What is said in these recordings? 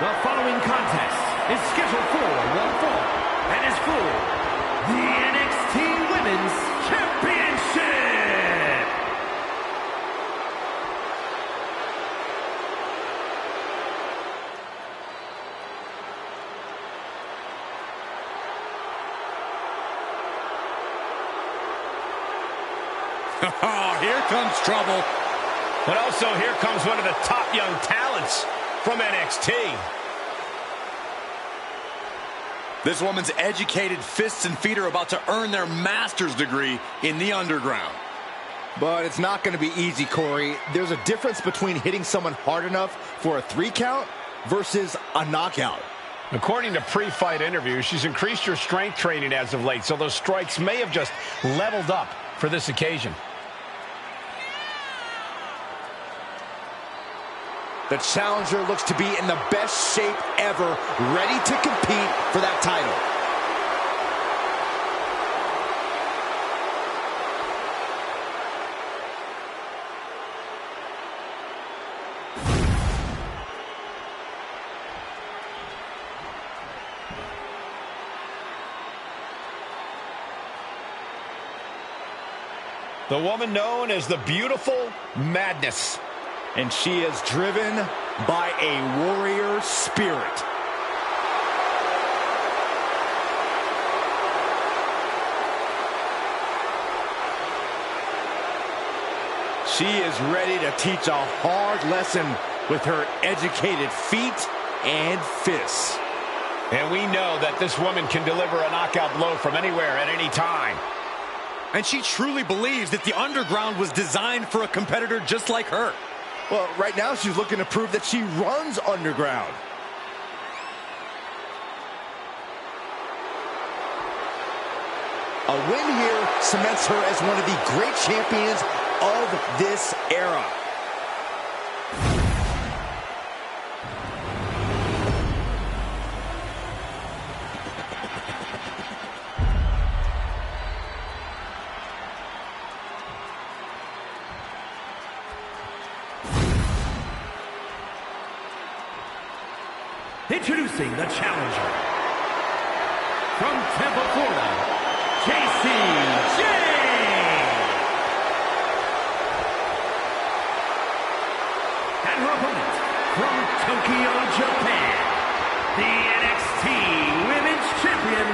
The following contest is scheduled for one fall and is for the NXT Women's Championship. Oh, here comes trouble. But also here comes one of the top young talents from NXT. This woman's educated fists and feet are about to earn their master's degree in the underground. But it's not going to be easy, Corey. There's a difference between hitting someone hard enough for a 3 count versus a knockout. According to pre-fight interviews, she's increased her strength training as of late, so those strikes may have just leveled up for this occasion. The challenger looks to be in the best shape ever, ready to compete for that title. The woman known as the Beautiful Madness. And she is driven by a warrior spirit. She is ready to teach a hard lesson with her educated feet and fists. And we know that this woman can deliver a knockout blow from anywhere at any time. And she truly believes that the underground was designed for a competitor just like her. Well, right now she's looking to prove that she runs underground. A win here cements her as one of the great champions of this era. Introducing the challenger from Tampa, Florida, JC. And her opponent from Tokyo, Japan, the NXT Women's Champion,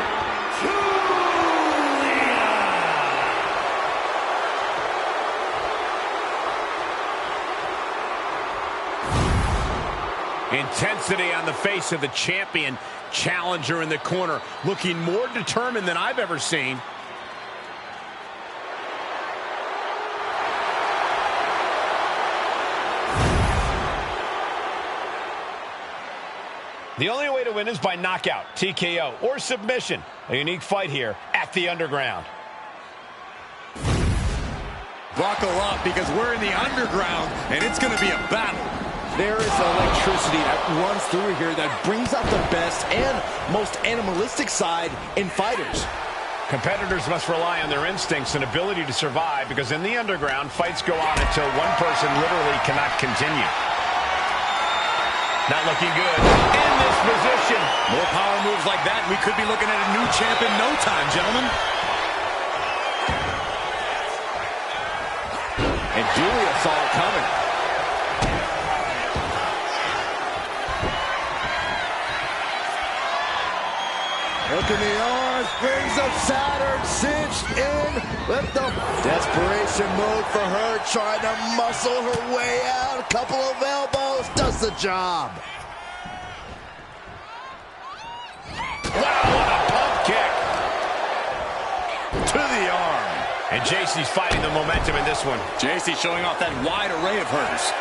Intensity on the face of the champion. Challenger in the corner, looking more determined than I've ever seen. The only way to win is by knockout, TKO, or submission. A unique fight here at the Underground. Buckle up, because we're in the underground, and it's going to be a battle. There is electricity that runs through here that brings out the best and most animalistic side in fighters. Competitors must rely on their instincts and ability to survive, because in the underground, fights go on until one person literally cannot continue. Not looking good in this position. More power moves like that, and we could be looking at a new champ in no time, gentlemen. And Julia saw it coming. Look in the arms, brings up Saturn, cinched in, with the desperation move for her, trying to muscle her way out. A couple of elbows, does the job. Wow, what a pump kick. To the arm. And JC's fighting the momentum in this one. JC showing off that wide array of hers.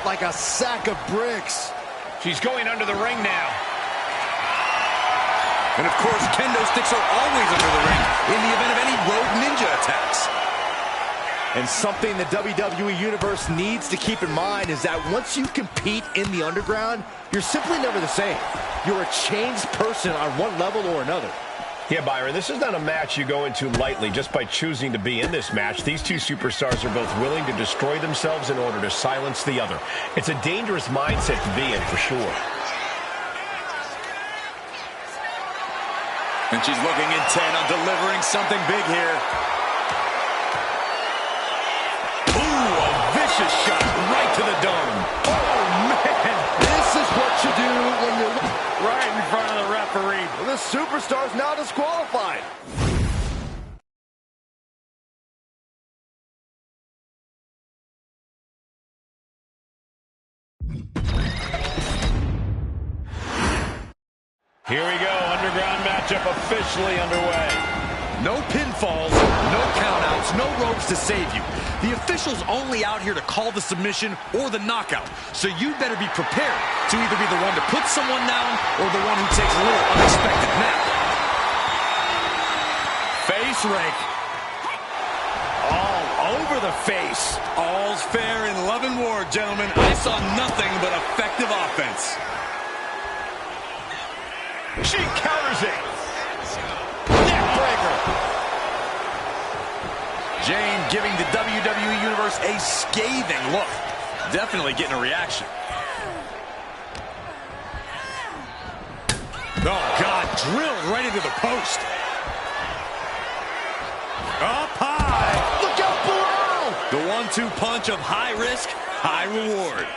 Like a sack of bricks. She's going under the ring now. And of course, kendo sticks are always under the ring in the event of any rogue ninja attacks. And something the WWE Universe needs to keep in mind is that once you compete in the underground, you're simply never the same. you're a changed person on one level or another. Yeah, Byron, this is not a match you go into lightly just by choosing to be in this match. These two superstars are both willing to destroy themselves in order to silence the other. It's a dangerous mindset to be in, for sure. And she's looking intent on delivering something big here. Ooh, a vicious shot right to the dome. Oh, man. This is what you do when you're Right in front of the referee. Well, this superstar's now disqualified. Here we go, underground matchup officially underway. No pinfalls, no countouts, no ropes to save you. The official's only out here to call the submission or the knockout. So you better be prepared to either be the one to put someone down or the one who takes a little unexpected nap. Face rake. All over the face. All's fair in love and war, gentlemen. I saw nothing but effective offense. She counters it. Neckbreaker. Jane giving the WWE Universe a scathing look. Definitely getting a reaction. Oh, God, drilled right into the post. Up high. Look out below. The 1-2 punch of high risk, high reward.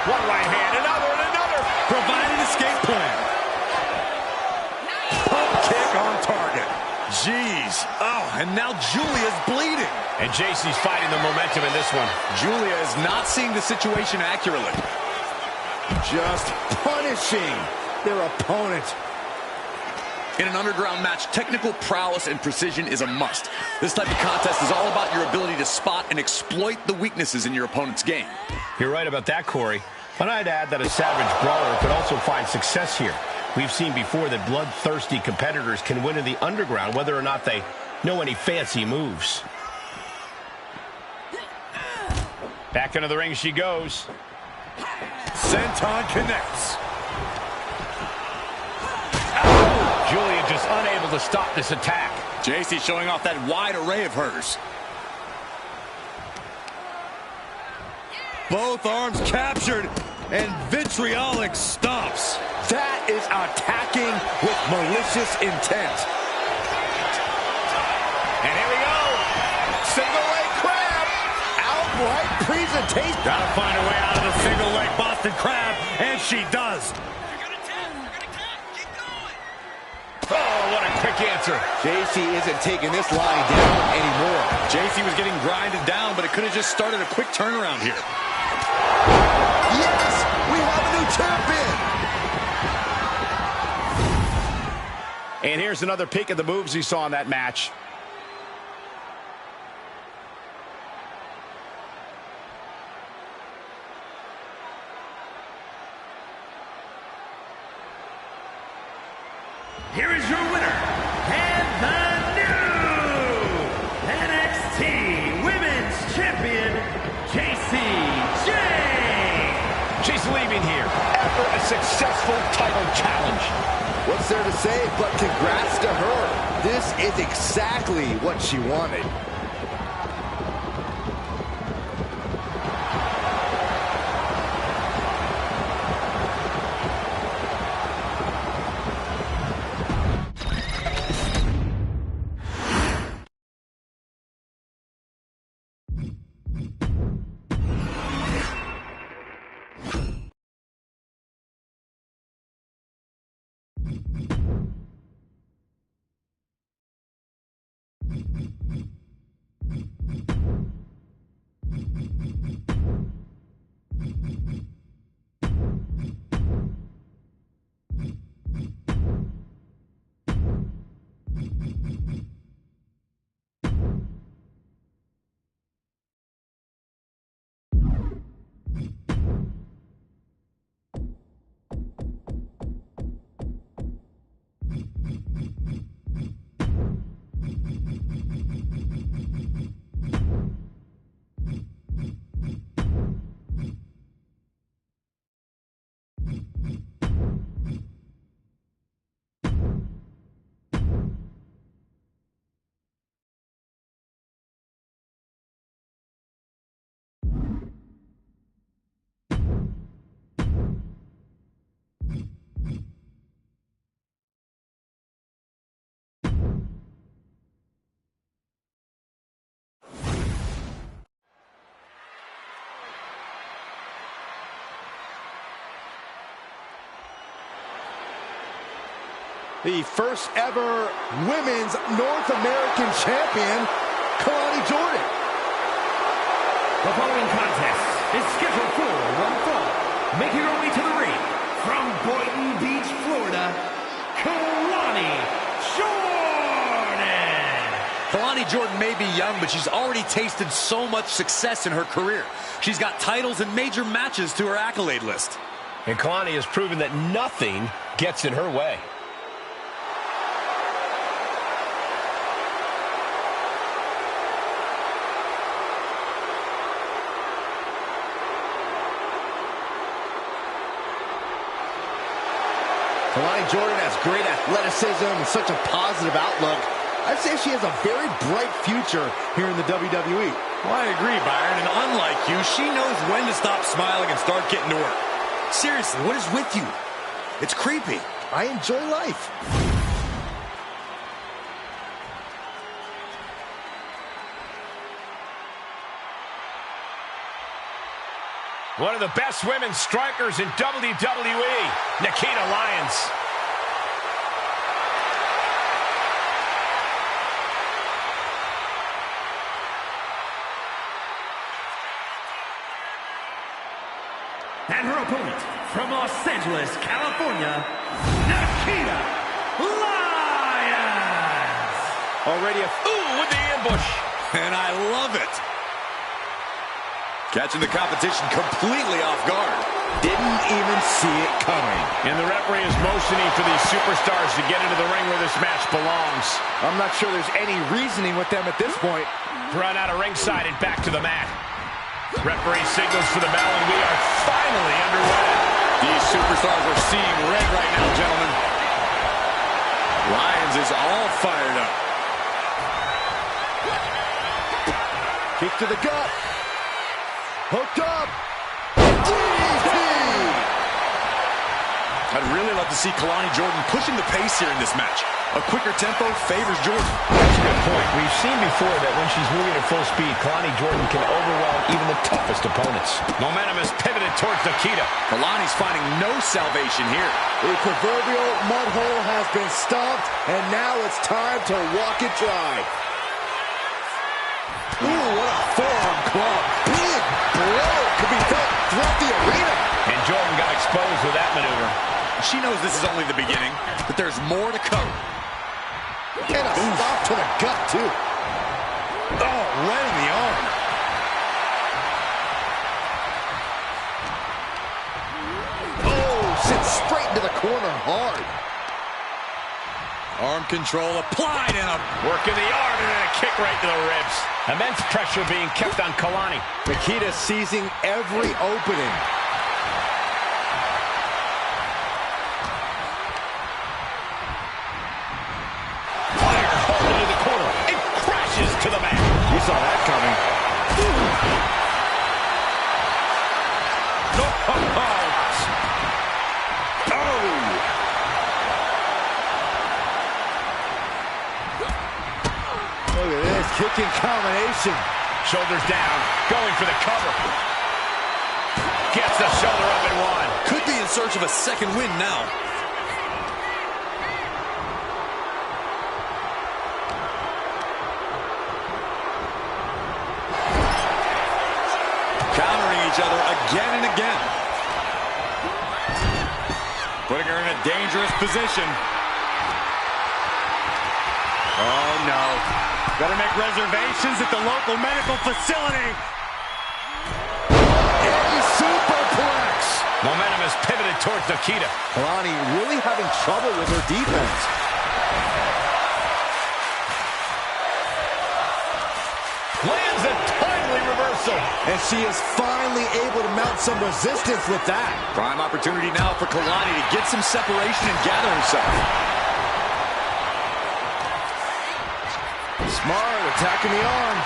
One right hand, another, and another. Provided escape plan. Pump kick on target. Jeez. Oh, and now Julia's bleeding. And JC's fighting the momentum in this one. Julia is not seeing the situation accurately. Just punishing their opponent. In an underground match, technical prowess and precision is a must. This type of contest is all about your ability to spot and exploit the weaknesses in your opponent's game. You're right about that, Corey. But I'd add that a savage brawler could also find success here. We've seen before that bloodthirsty competitors can win in the underground whether or not they know any fancy moves. Back into the ring she goes. Senton connects. Julia just unable to stop this attack. JC showing off that wide array of hers. Both arms captured, and vitriolic stomps. That is attacking with malicious intent. And here we go. Single leg crab. Outright presentation. Gotta find a way out of the single leg Boston Crab, and she does. Oh, what a quick answer. JC isn't taking this lying down anymore. JC was getting grinded down, but it could have just started a quick turnaround here. Yes, we have a new champion. And here's another peek at the moves you saw in that match. Here is your winner, and the new NXT Women's Champion, JC. She's leaving here after a successful title challenge. What's there to say but congrats to her. This is exactly what she wanted. the first ever women's North American champion, Kalani Jordan. The following contest is scheduled for one fall. Making her way to the ring from Boynton Beach, Florida, Kalani Jordan. Kalani Jordan may be young, but she's already tasted so much success in her career. She's got titles and major matches to her accolade list. And Kalani has proven that nothing gets in her way. Kalani Jordan has great athleticism and such a positive outlook. I'd say she has a very bright future here in the WWE. Well, I agree, Byron, and unlike you, she knows when to stop smiling and start getting to work. Seriously, what is with you? It's creepy. I enjoy life. One of the best women's strikers in WWE, Nikita Lyons. And her opponent from Los Angeles, California, Nikita Lyons. Already with the ambush. And I love it. Catching the competition completely off guard. Didn't even see it coming. And the referee is motioning for these superstars to get into the ring where this match belongs. I'm not sure there's any reasoning with them at this point. Run out of ringside and back to the mat. Referee signals for the bell, and we are finally underway. These superstars are seeing red right now, gentlemen. Lyons is all fired up. Kick to the gut. Hooked up. DDT. I'd really love to see Kalani Jordan pushing the pace here in this match. A quicker tempo favors Jordan. That's a good point. We've seen before that when she's moving at full speed, Kalani Jordan can overwhelm even the toughest opponents. Momentum is pivoted towards Nikita. Kalani's finding no salvation here. The proverbial mud hole has been stomped, and now it's time to walk it dry. Ooh, what a forearm club. Big blow could be felt throughout the arena. And Jordan got exposed with that maneuver. She knows this is only the beginning, but there's more to come. And a stop to the gut, too. Oh, right in the arm. Oh, sent straight into the corner hard. Arm control applied and a work in the arm and then a kick right to the ribs. Immense pressure being kept on Kalani. Nikita seizing every opening. Fire home into the corner. It crashes to the mat. You saw that coming. Look at this kicking combination. Shoulders down, going for the cover. Gets the shoulder up and one. Could be in search of a second win now. Countering each other again and again. Putting her in a dangerous position. Oh, no. Better make reservations at the local medical facility. A superplex. Momentum is pivoted towards Nikita. Kalani really having trouble with her defense. Lands a timely reversal. And she is finally able to mount some resistance with that. Prime opportunity now for Kalani to get some separation and gather himself. Smart, attacking the arm.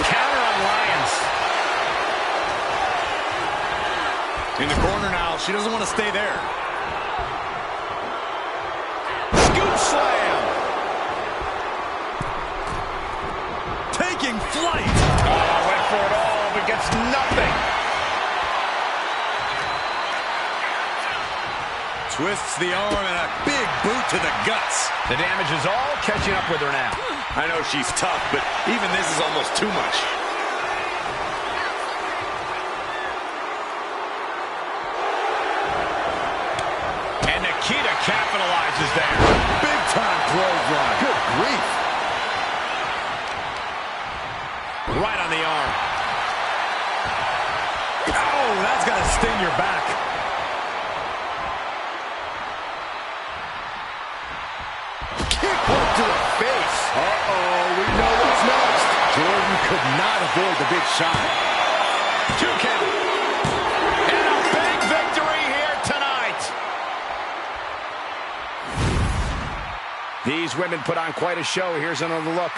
Counter on Lyons. In the corner now, she doesn't want to stay there. Scoop slam. Taking flight. Oh, went for it all, but gets nothing. twists the arm and a big boot to the guts. The damage is all catching up with her now. I know she's tough, but even this is almost too much. And Nikita capitalizes there. Big time clothesline. Good grief. Right on the arm. Oh, that's going to sting your back. Kick hook to the face. Uh-oh, we know what's next. Jordan could not avoid the big shot. 2 count. And a big victory here tonight. These women put on quite a show. Here's another look.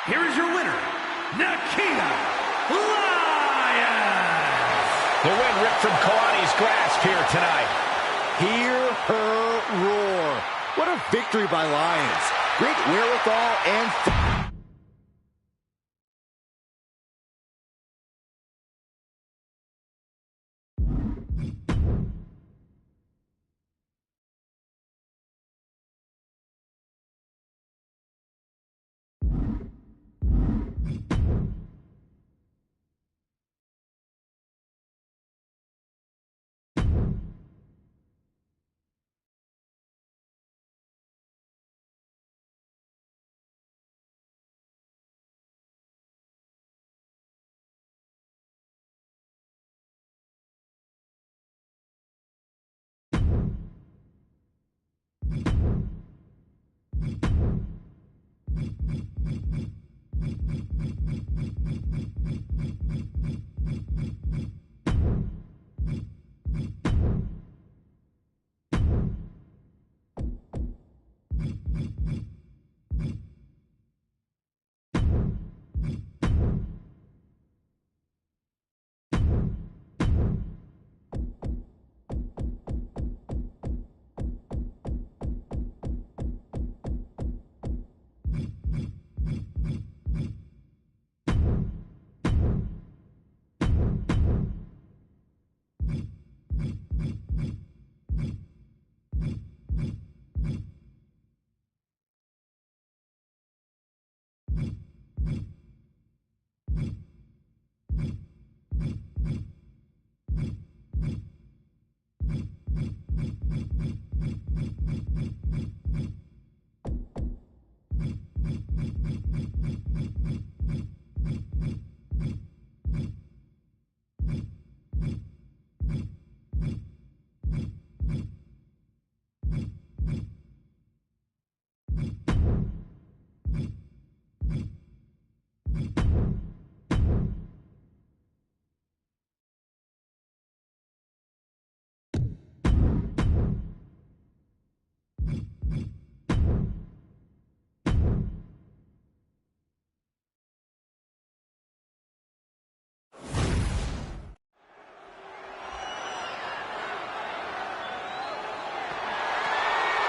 Here is your winner, Nikita Lyons. The win ripped from Kalani's grasp here tonight. Hear her roar. What a victory by Lyons. Great wherewithal and...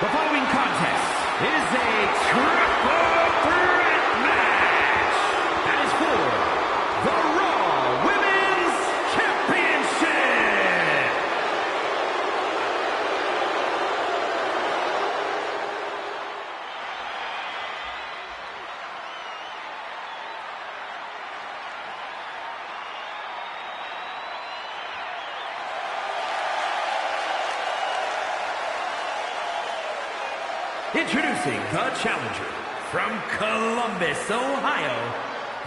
The following contest is a triple threat match. That is for the Raw Women's Championship. Introducing the challenger from Columbus, Ohio,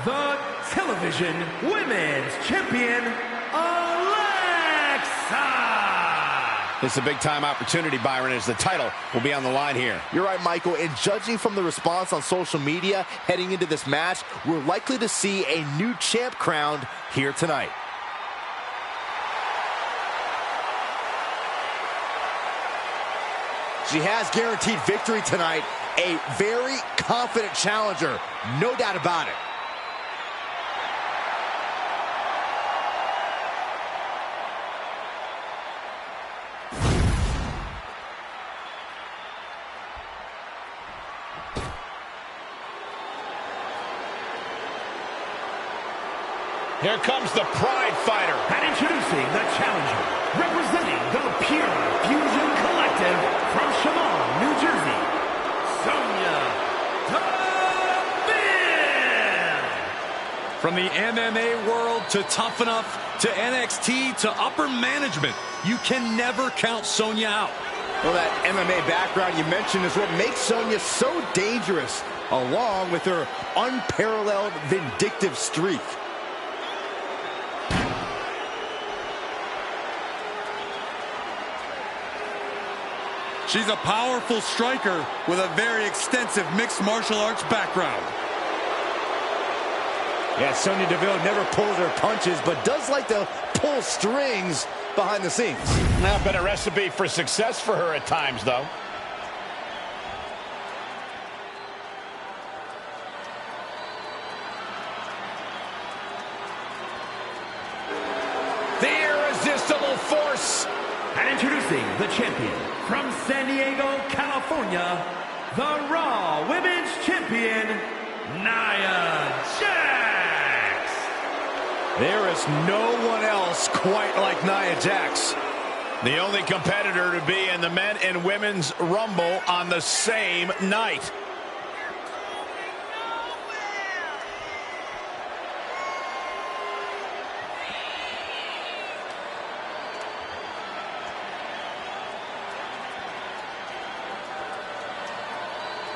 the Television Women's Champion, Alexa! This is a big-time opportunity, Byron, as the title will be on the line here. You're right, Michael, and judging from the response on social media heading into this match, we're likely to see a new champ crowned here tonight. She has guaranteed victory tonight. A very confident challenger, no doubt about it. Here comes the Pride Fighter. And introducing the challenger, representing the Pure Fusion Collective from Chemung, New Jersey, Sonya Deville. From the MMA world to Tough Enough to NXT to upper management, you can never count Sonya out. Well, that MMA background you mentioned is what makes Sonya so dangerous, along with her unparalleled vindictive streak. She's a powerful striker with a very extensive mixed martial arts background. Yeah, Sonya Deville never pulls her punches, but does like to pull strings behind the scenes. Not been a recipe for success for her at times, though. The irresistible force. And introducing the champion from San Diego, California, the Raw Women's Champion, Nia Jax. There is no one else quite like Nia Jax. The only competitor to be in the men and women's Rumble on the same night.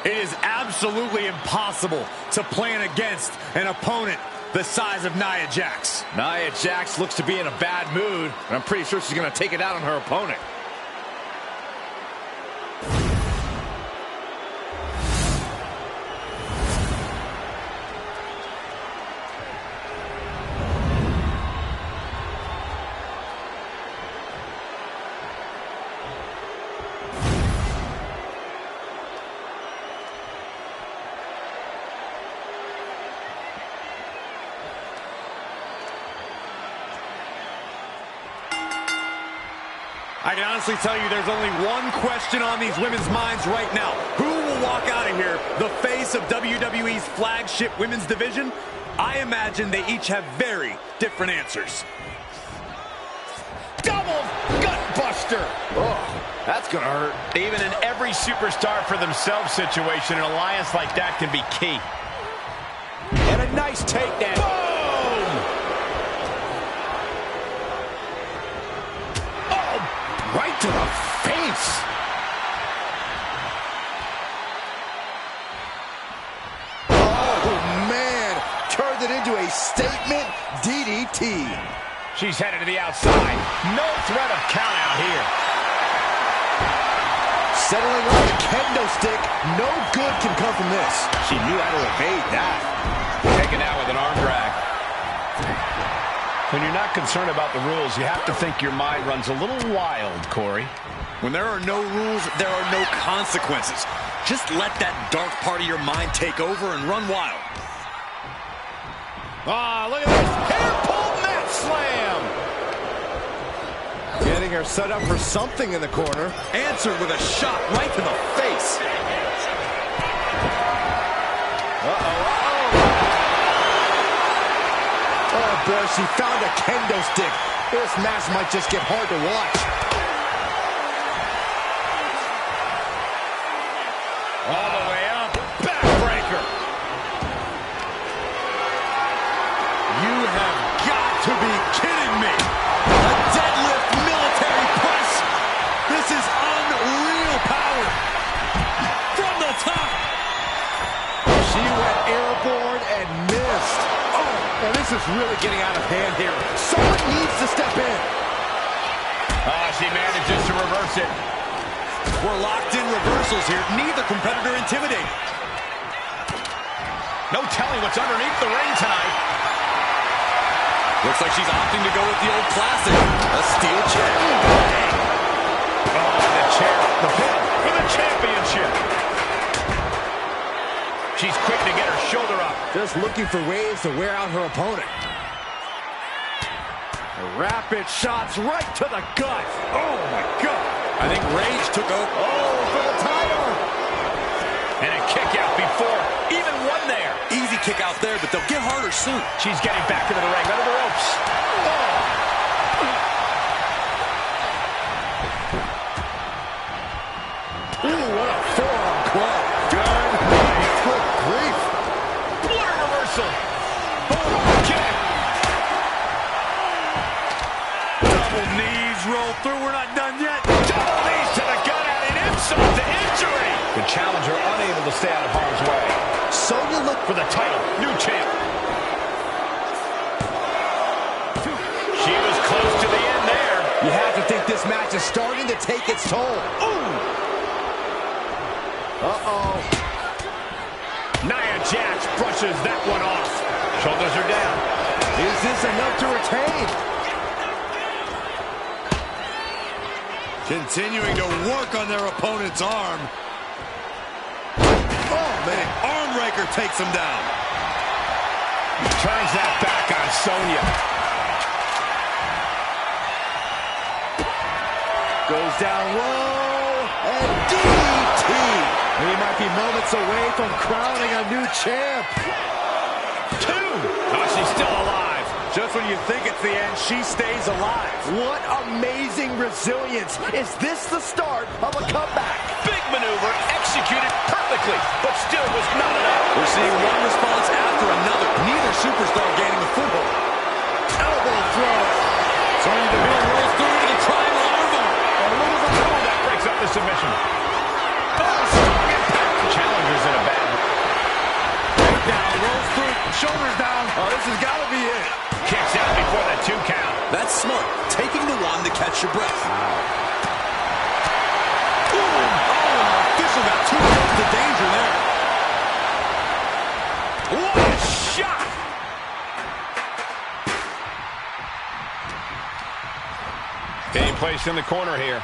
It is absolutely impossible to plan against an opponent the size of Nia Jax. Nia Jax looks to be in a bad mood, and I'm pretty sure she's going to take it out on her opponent. I can honestly tell you there's only one question on these women's minds right now. Who will walk out of here the face of WWE's flagship women's division? I imagine they each have very different answers. Double gut buster. Oh, that's going to hurt. Even in every superstar for themselves situation, an alliance like that can be key. And a nice takedown. Boom! Right to the face. Oh, man. Turned it into a statement DDT. She's headed to the outside. No threat of count out here. Settling on the kendo stick. No good can come from this. She knew how to evade that. Taken out with an arm drag. When you're not concerned about the rules, you have to think your mind runs a little wild, Corey. When there are no rules, there are no consequences. Just let that dark part of your mind take over and run wild. Ah, look at this. Hair pull mat slam. Getting her set up for something in the corner. Answered with a shot right to the face. Oh, boy, she found a kendo stick. This match might just get hard to watch. All the way up. Backbreaker. You have got to be kidding me. A deadlift military press. This is unreal power. From the top. She went airborne and missed. And this is really getting out of hand here. Someone needs to step in. She manages to reverse it. We're locked in reversals here. Neither competitor intimidated. No telling what's underneath the ring tonight. Looks like she's opting to go with the old classic. A steel chair. Oh, the chair. The pin for the just looking for ways to wear out her opponent. Rapid shots right to the gut. Oh, my God. I think Rage took over. Oh, for the title. And a kick out before even one there. Easy kick out there, but they'll get harder soon. She's getting back into the ring, under the ropes. Oh. Ooh, what a forearm club. Good night. Good grief. What a reversal. Boom, kick. Double knees roll through. We're not done yet. Double knees to the gut, adding insult to injury. The challenger unable to stay out of harm's way. Sonya look For the title, new champ. She was close to the end there. You have to think this match is starting to take its toll. Ooh. Uh-oh. Nia Jax brushes that one off. Shoulders are down. Is this enough to retain? Continuing to work on their opponent's arm. Oh, man. Armraker takes him down. Turns that back on Sonya. Goes down low. And DDT. He might be moments away from crowning a new champ. 2. Oh, she's still alive. Just when you think it's the end, she stays alive. What amazing resilience. Is this the start of a comeback? Big maneuver executed perfectly, but still was not enough. We're seeing one response after another. Neither superstar gaining a foothold. Elbow throw. Sonya Deville rolls through to the triangle armbar. That breaks up the submission. Oh, strong impact. The challenger's in a bad Right down, rolls through, shoulders down. Oh, this has got to be it. Kicks out before the 2 count. That's smart. Taking the one to catch your breath. Ooh, oh, official got too close to danger there. What a shot! Being placed in the corner here.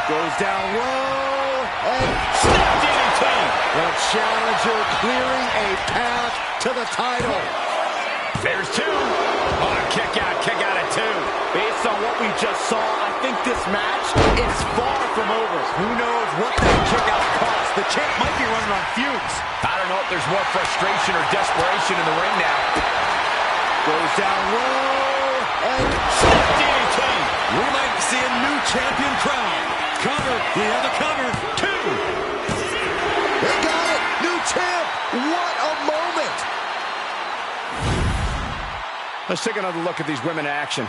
Goes down low. And Snap DDT. the challenger clearing a path to the title. There's 2. Oh, kick out at 2. Based on what we just saw, I think this match is far from over. Who knows what that kick out cost? The champ might be running on fumes. I don't know if there's more frustration or desperation in the ring now. Goes down low. And Snap DDT. We might see a new champion crown. Cover. We have the cover. 2. they got it. New champ. What a moment. Let's take another look at these women in action.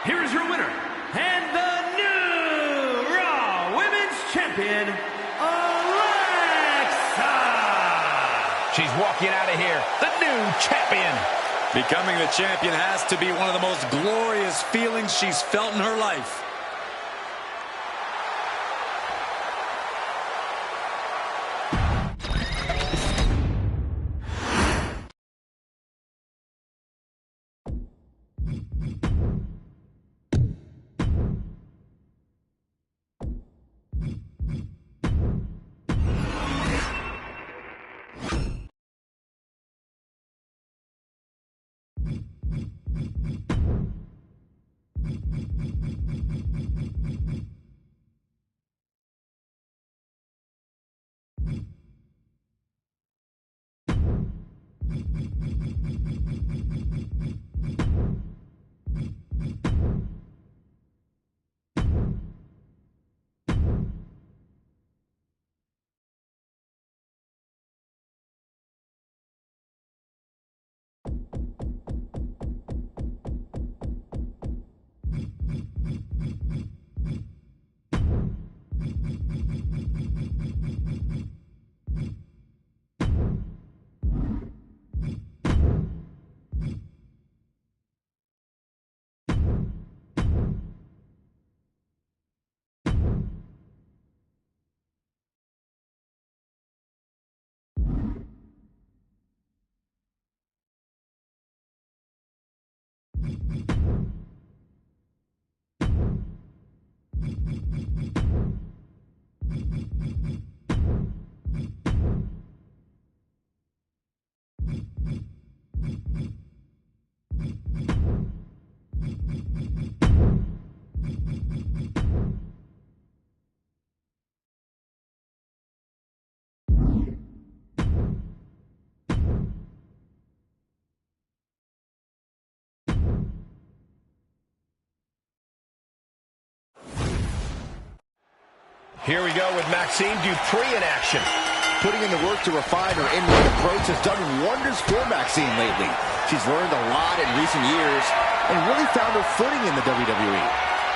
Here is your winner, and the new Raw Women's Champion, Alexa! She's walking out of here, the new champion. Becoming the champion has to be one of the most glorious feelings she's felt in her life. Here we go with Maxine Dupree in action. Putting in the work to refine her in-ring approach has done wonders for Maxine lately. She's learned a lot in recent years and really found her footing in the WWE.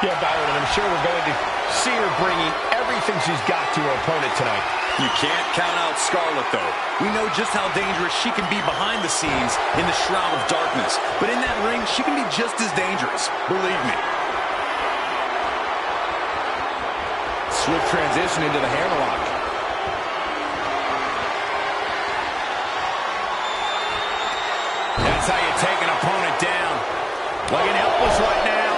Yeah, Byron, and I'm sure we're going to see her bringing everything she's got to her opponent tonight. You can't count out Scarlett, though. We know just how dangerous she can be behind the scenes in the shroud of darkness. But in that ring, she can be just as dangerous. Believe me. Swift transition into the hammerlock. That's how you take an opponent down. Looking helpless right now.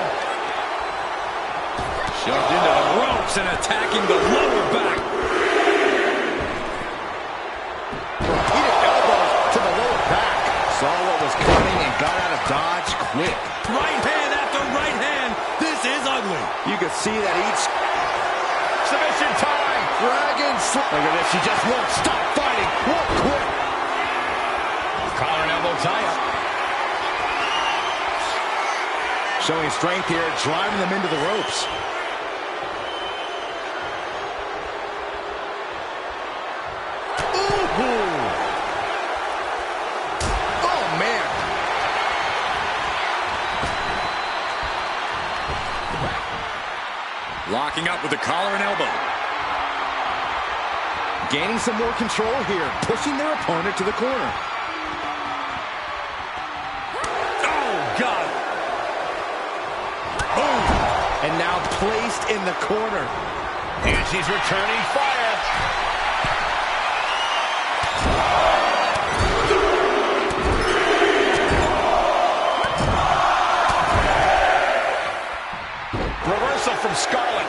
Shoved into the ropes and attacking the lower back. Repeated elbows to the lower back. Saw what was coming and got out of dodge quick. Right hand after right hand. This is ugly. You can see that each Submission time. dragon slip. Look at this. She just won't stop fighting. Won't quit. Collar and elbow tie-up. Showing strength here, driving them into the ropes. Ooh. Oh, man. Locking up with the collar and elbow. Gaining some more control here, pushing their opponent to the corner. Oh, God. Boom. And now placed in the corner. And she's returning fire. Reversal from Scarlett.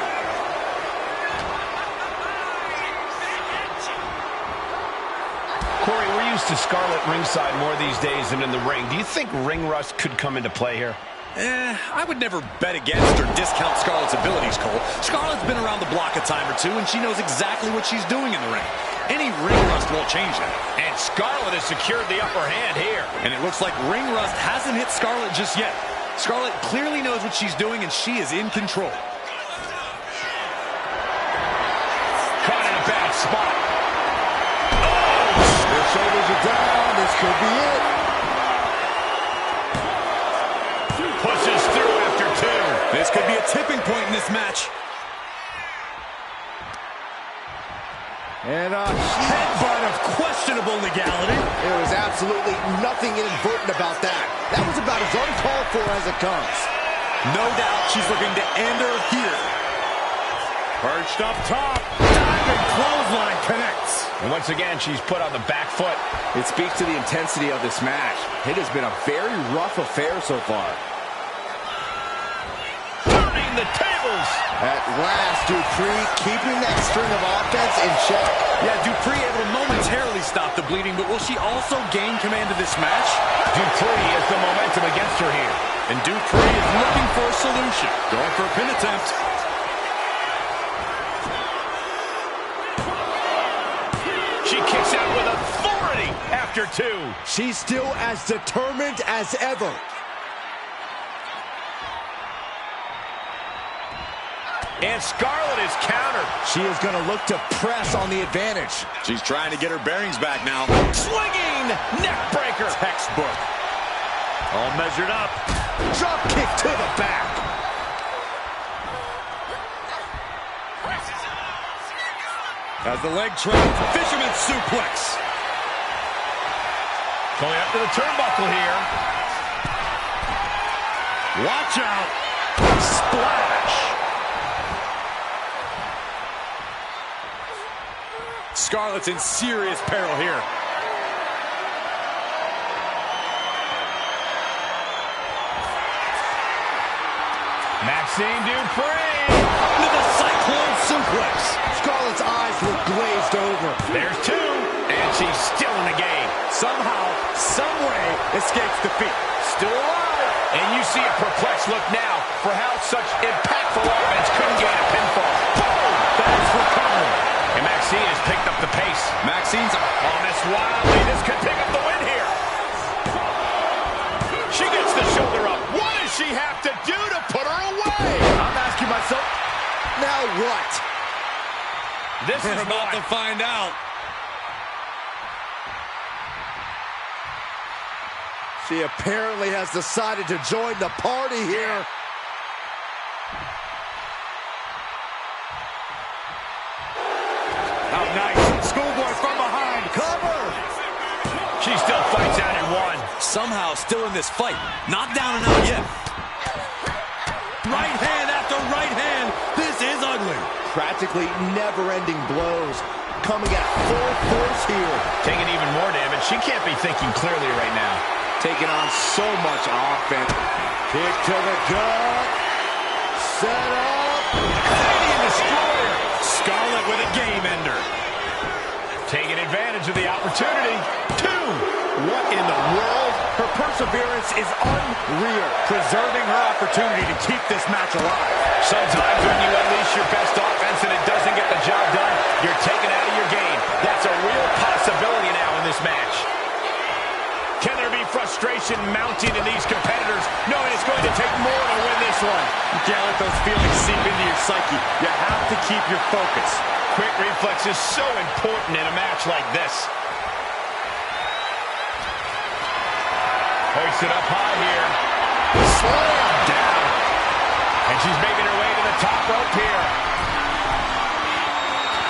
Corey, we're used to Scarlett ringside more these days than in the ring. Do you think ring rust could come into play here? I would never bet against or discount Scarlett's abilities, Cole. Scarlett's been around the block a time or two, and she knows exactly what she's doing in the ring. Any ring rust won't change that. And Scarlett has secured the upper hand here. And it looks like ring rust hasn't hit Scarlett just yet. Scarlett clearly knows what she's doing, and she is in control. Caught in a bad spot. Their shoulders are down. This could be it. Pushes through after two. This could be a tipping point in this match. And Headbutt of questionable legality. there was absolutely nothing inadvertent about that. That was about as uncalled for as it comes. No doubt she's looking to end her here. Perched up top. Diving clothesline connects. And once again, she's put on the back foot. It speaks to the intensity of this match. It has been a very rough affair so far. Turning the table. levels. At last, Dupree keeping that string of offense in check. Yeah, Dupree able to momentarily stop the bleeding, but will she also gain command of this match? Dupree has the momentum against her here. And Dupree is looking for a solution. Going for a pin attempt. She kicks out with authority after 2. She's still as determined as ever. And Scarlett is countered. She is going to look to press on the advantage. She's trying to get her bearings back now. Swinging neck breaker. Textbook. All measured up. Drop kick to the back. As the leg trap, fisherman suplex. Going up to the turnbuckle here. Watch out. Splash. Scarlett's in serious peril here. Maxine Dupree. Into the cyclone suplex. Scarlett's eyes were glazed over. There's 2. And she's still in the game. Somehow, someway, escapes defeat. Still alive. And you see a perplexed look now for how such impactful offense couldn't gain a pinfall. Boom! That's recovery. And Maxine has picked up the pace. Maxine's on this wildly. This could pick up the win here. She gets the shoulder up. What does she have to do to put her away? I'm asking myself, Now what? This we're is about what. to find out. She apparently has decided to join the party here. Oh, nice. Schoolboy from behind. Cover. She still fights out at 1. Somehow still in this fight. Not down and out yet. Right hand after right hand. This is ugly. Practically never-ending blows coming at full force here. Taking even more damage. She can't be thinking clearly right now. Taking on so much offense. Kick to the gut. Set up. Canadian Destroyer. Scarlett with a game ender. Taking advantage of the opportunity. 2. What in the world? Her perseverance is unreal. Preserving her opportunity to keep this match alive. Sometimes when you unleash your best offense and it doesn't get the job done, you're taken out of your game. That's a real possibility now in this match. Can there be frustration mounting in these competitors, knowing it's going to take more to win this one? You can't let those feelings seep into your psyche. You have to keep your focus. Quick reflex is so important in a match like this. Hoisted up high here. Slam down. And she's making her way to the top rope here.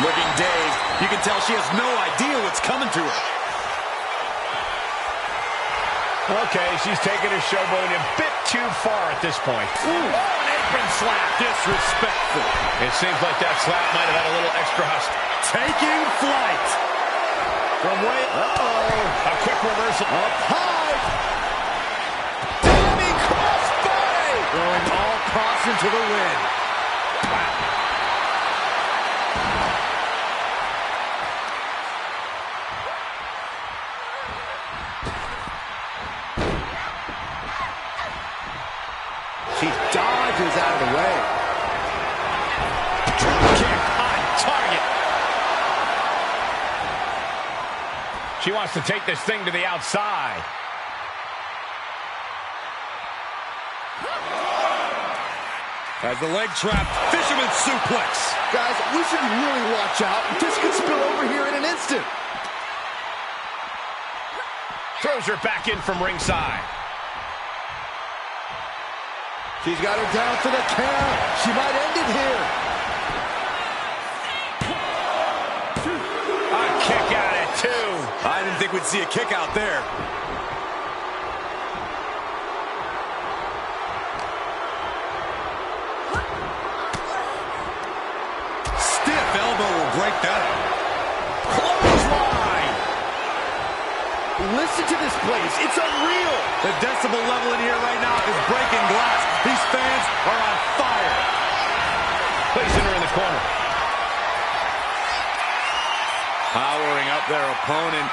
Looking dazed. You can tell she has no idea what's coming to her. Okay, she's taking her showboat a bit too far at this point. Ooh. Oh, an apron slap. Disrespectful. It seems like that slap might have had a little extra hustle. Taking flight. From way... A quick reversal. Up high. Diving crossbody. Throwing all caution to the wind. She dodges out of the way. Drop kick on target. She wants to take this thing to the outside. As the leg trap, fisherman suplex. Guys, we should really watch out. This could spill over here in an instant. Throws her back in from ringside. She's got her down for the count. She might end it here. A kick out at 2. I didn't think we'd see a kick out there. Stiff elbow will break that up. Clothesline. Listen to this place. It's unreal. The decibel level in here right now is breaking glass. These fans are on fire. Powering up their opponent.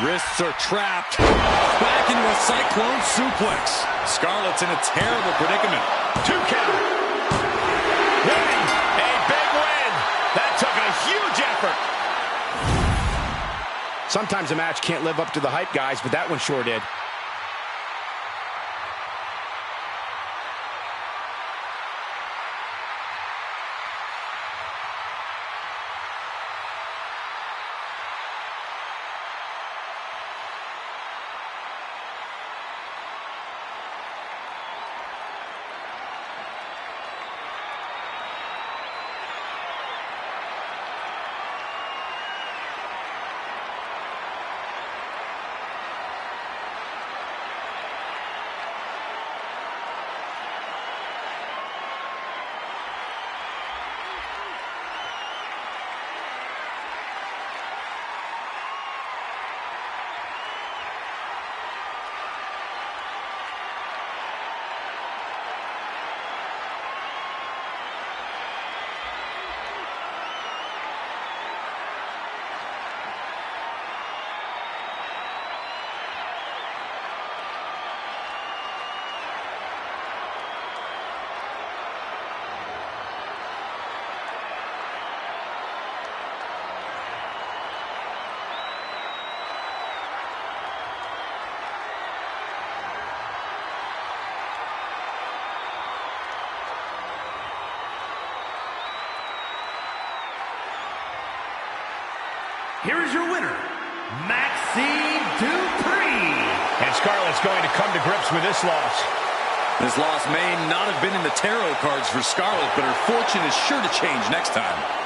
Wrists are trapped. Back into a cyclone suplex. Scarlett's in a terrible predicament. 2 count. Win. A big win. That took a huge effort. Sometimes a match can't live up to the hype, guys, but that one sure did. Here is your winner, Maxine Dupree. And Scarlett's going to come to grips with this loss. This loss may not have been in the tarot cards for Scarlett, but her fortune is sure to change next time.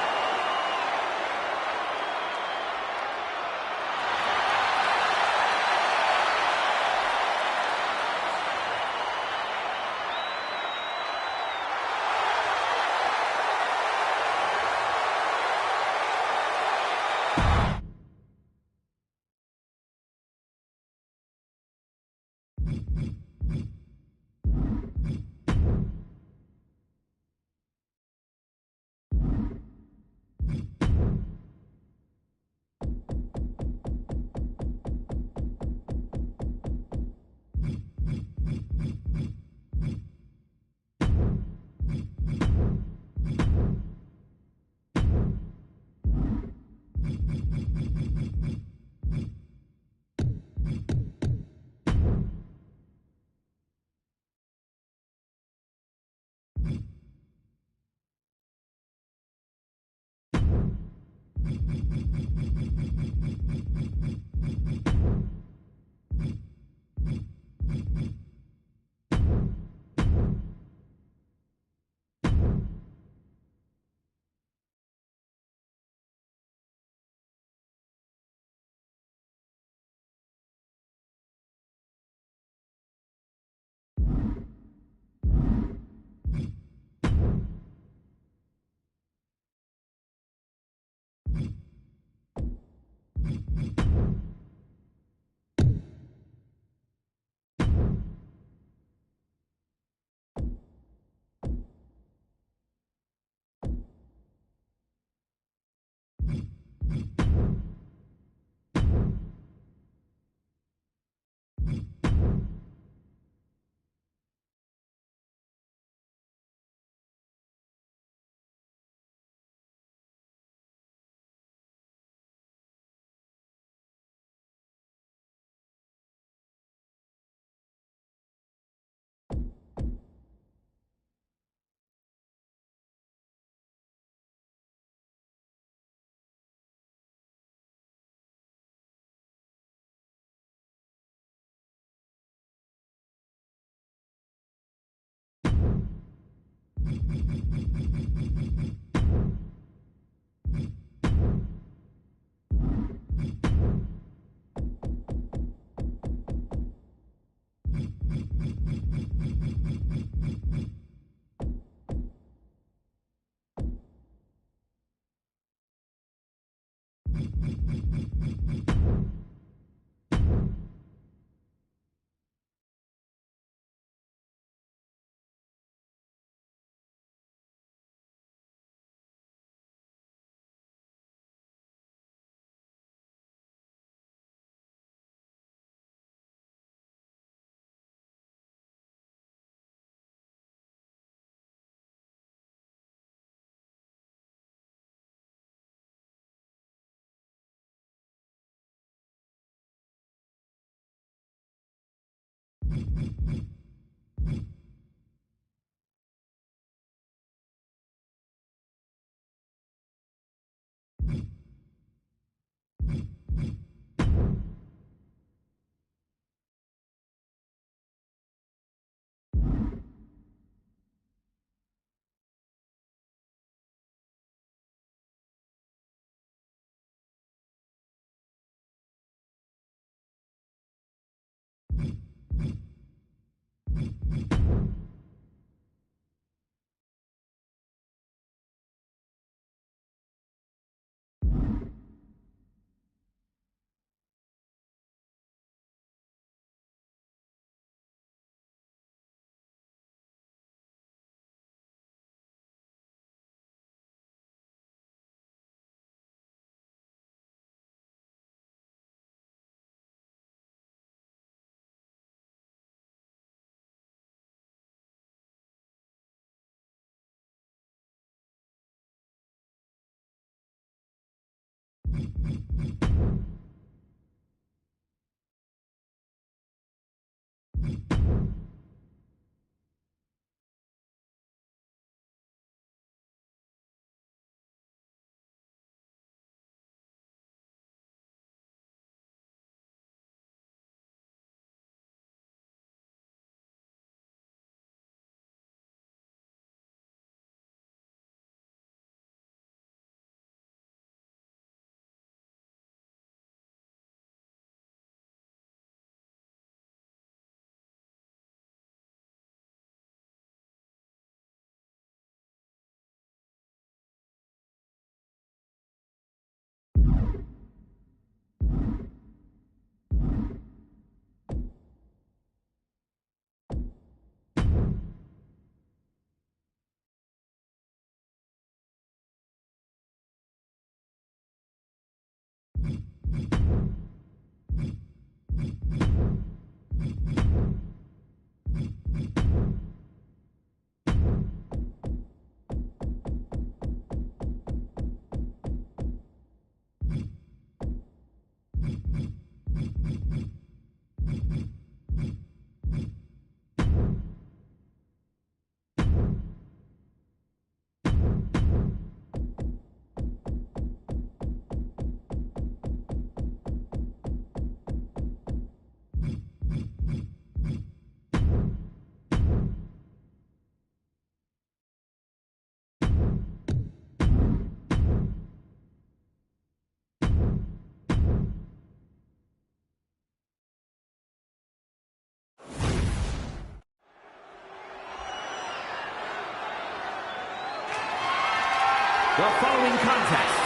The following contest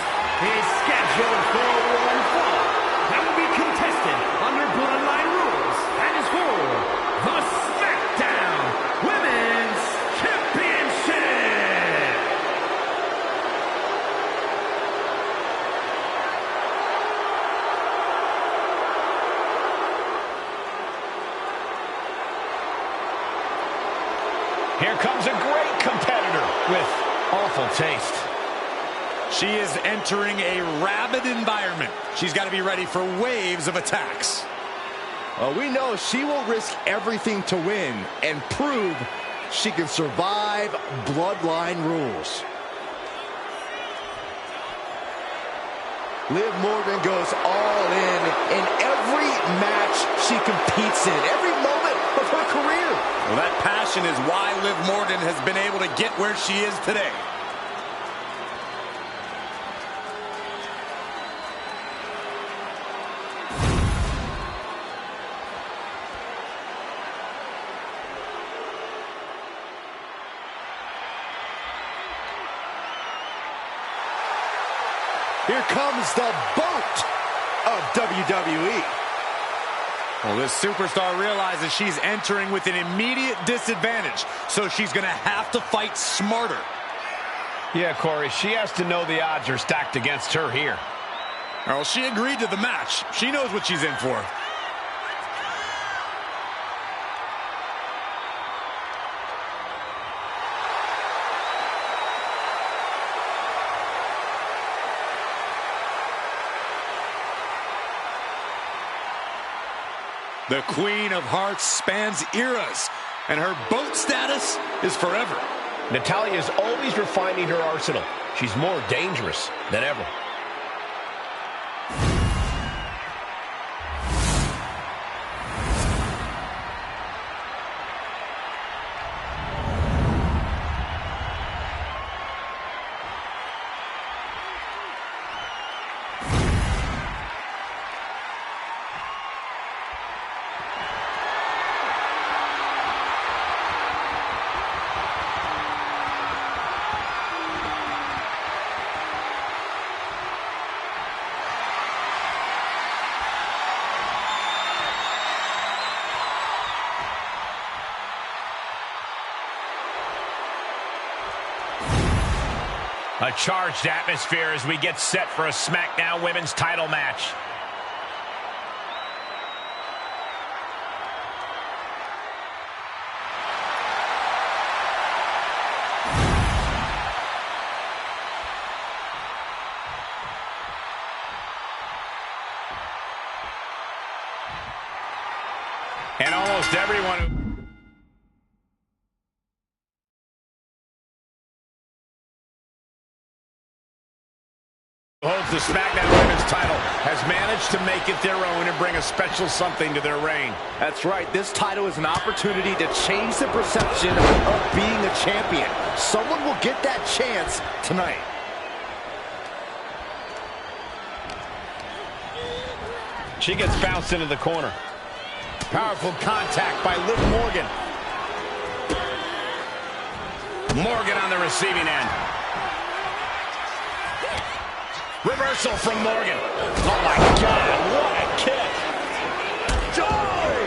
is scheduled for one fall that will be contested under Bloodline rules and is for the SmackDown Women's Championship. Here comes a great competitor with awful taste. She is entering a rabid environment. She's got to be ready for waves of attacks. We know she will risk everything to win and prove she can survive Bloodline rules. Liv Morgan goes all in every match she competes in, every moment of her career. Well, that passion is why Liv Morgan has been able to get where she is today. Here comes the boat of WWE. Well, this superstar realizes she's entering with an immediate disadvantage, so she's going to have to fight smarter. Yeah, Corey, she has to know the odds are stacked against her here. Well, she agreed to the match. She knows what she's in for. The Queen of Hearts spans eras, and her boat status is forever. Natalya is always refining her arsenal. She's more dangerous than ever. A charged atmosphere as we get set for a SmackDown Women's title match. And almost everyone who holds the SmackDown Women's title has managed to make it their own and bring a special something to their reign. That's right. This title is an opportunity to change the perception of being a champion. Someone will get that chance tonight. She gets bounced into the corner. Powerful contact by Liv Morgan. Morgan on the receiving end. Reversal from Morgan. Oh, my God, what a kick.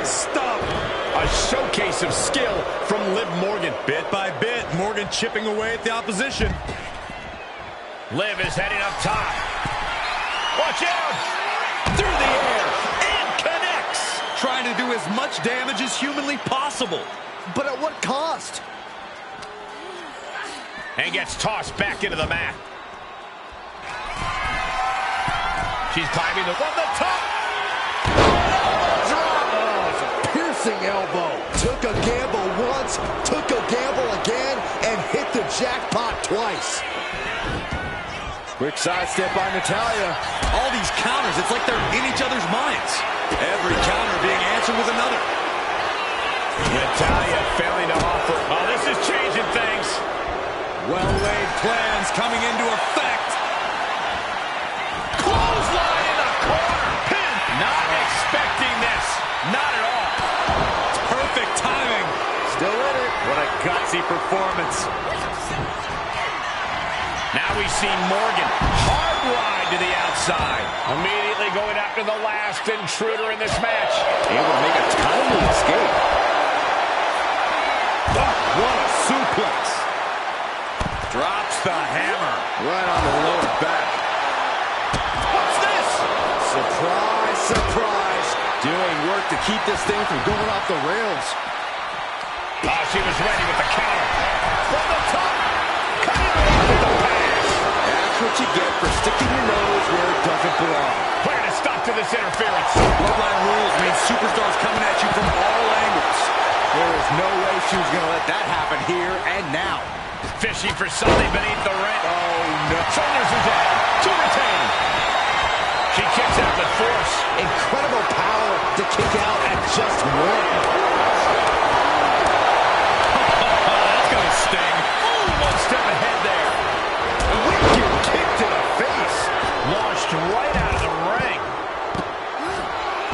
Stop. A showcase of skill from Liv Morgan. Bit by bit, Morgan chipping away at the opposition. Liv is heading up top. Watch out. Through the air. And connects. Trying to do as much damage as humanly possible. But at what cost? And gets tossed back into the mat. She's climbing from the top. Drop. Oh, it's a piercing elbow. Took a gamble once, took a gamble again, and hit the jackpot twice. Quick sidestep by Natalya. All these counters, it's like they're in each other's minds. Every counter being answered with another. Natalya failing to offer. Oh, this is changing things. Well-laid plans coming into effect. Clothesline in the corner. Pin. Not expecting this. Not at all. It's perfect timing. Still in it. What a gutsy performance. Now we see Morgan. Hard ride to the outside. Immediately going after the last intruder in this match. Able to make a timely escape. Oh, what a suplex. Drops the hammer. Right on the lower back. What's this? Surprise, surprise. Doing work to keep this thing from going off the rails. Oh, she was ready with the counter. From the top. Cutting it off with the pass. That's what you get for sticking your nose where it doesn't belong. Put a stop to this interference. Bloodline rules mean superstars coming at you from all angles. There is no way she was going to let that happen here and now. Fishing for something beneath the ring. Oh, no. Shoulders are down. To retain. She kicks out with force. Incredible power to kick out at just one. That's going to sting. Ooh, one step ahead there. Wicked kick to the face. Launched right out of the ring.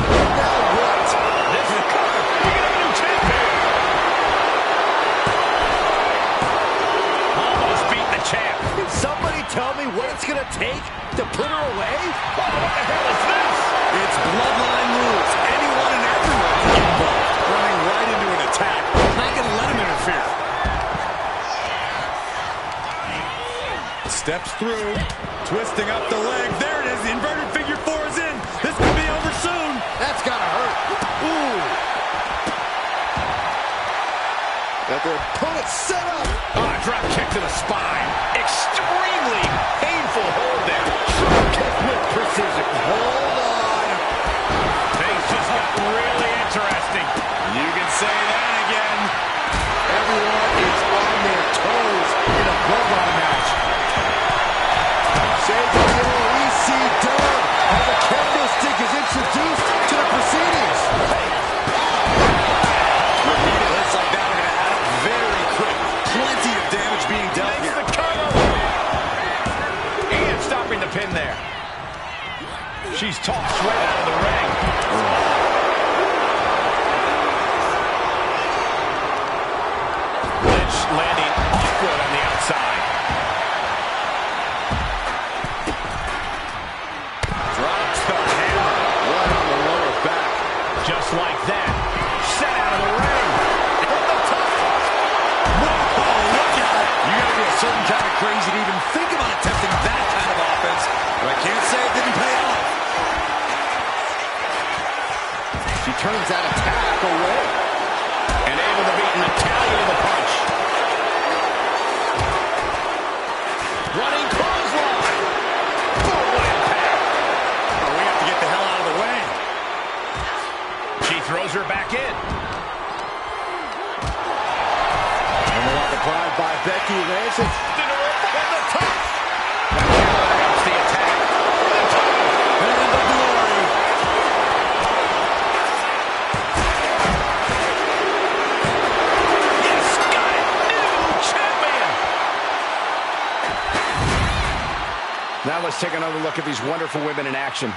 Now what? This is cover. We get a new champion. Almost beat the champ. Can somebody tell me what it's going to take to put her away? Oh, what the hell is this? It's bloodline rules. Anyone and everyone can get involved. Running right into an attack. Not going to let him interfere. Steps through. Twisting up the leg. There it is. The inverted figure four is in. This could be over soon. That's got to hurt. Ooh. Got their opponent set up. Oh, drop kick to the spine. Extremely painful hold there. Drop kick with precision. Hold on. Things just got really interesting. You can say that again. Everyone is on their toes in a bloodline match. Saving the EC as a candlestick is introduced to the proceedings. Repeated hits like that are going to add up very quick. Plenty of damage being dealt here. The cover. And stopping the pin there. She's tossed right out of the ring. Lynch landing awkward on the outside. Drops the hammer. Right on the lower back. Just like that. Set out of the ring. From the top. Whoa, look at it. You got to be a certain kind of crazy to even think about attempting that kind of offense. But I can't say it didn't pay off. She turns that attack away. And able to beat Natalya with a punch. Running clothesline. Forward impact. Oh, we have to get the hell out of the way. She throws her back in. Unlock applied by Becky Lynch. Into her from the top. Natalya helps the attack. For the title. And the glory. Yes, got it. New champion. Now let's take another look at these wonderful women in action.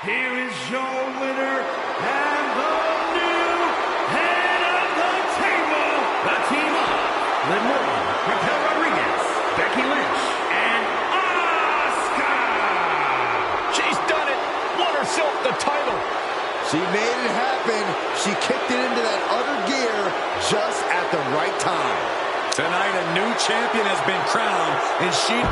Here is your winner and the new head of the table. The team of Liv Morgan, Raquel Rodriguez, Becky Lynch, and Asuka. She's done it. Won herself the title. She made it happen. She kicked it into that other gear just at the right time. Tonight, a new champion has been crowned, and she...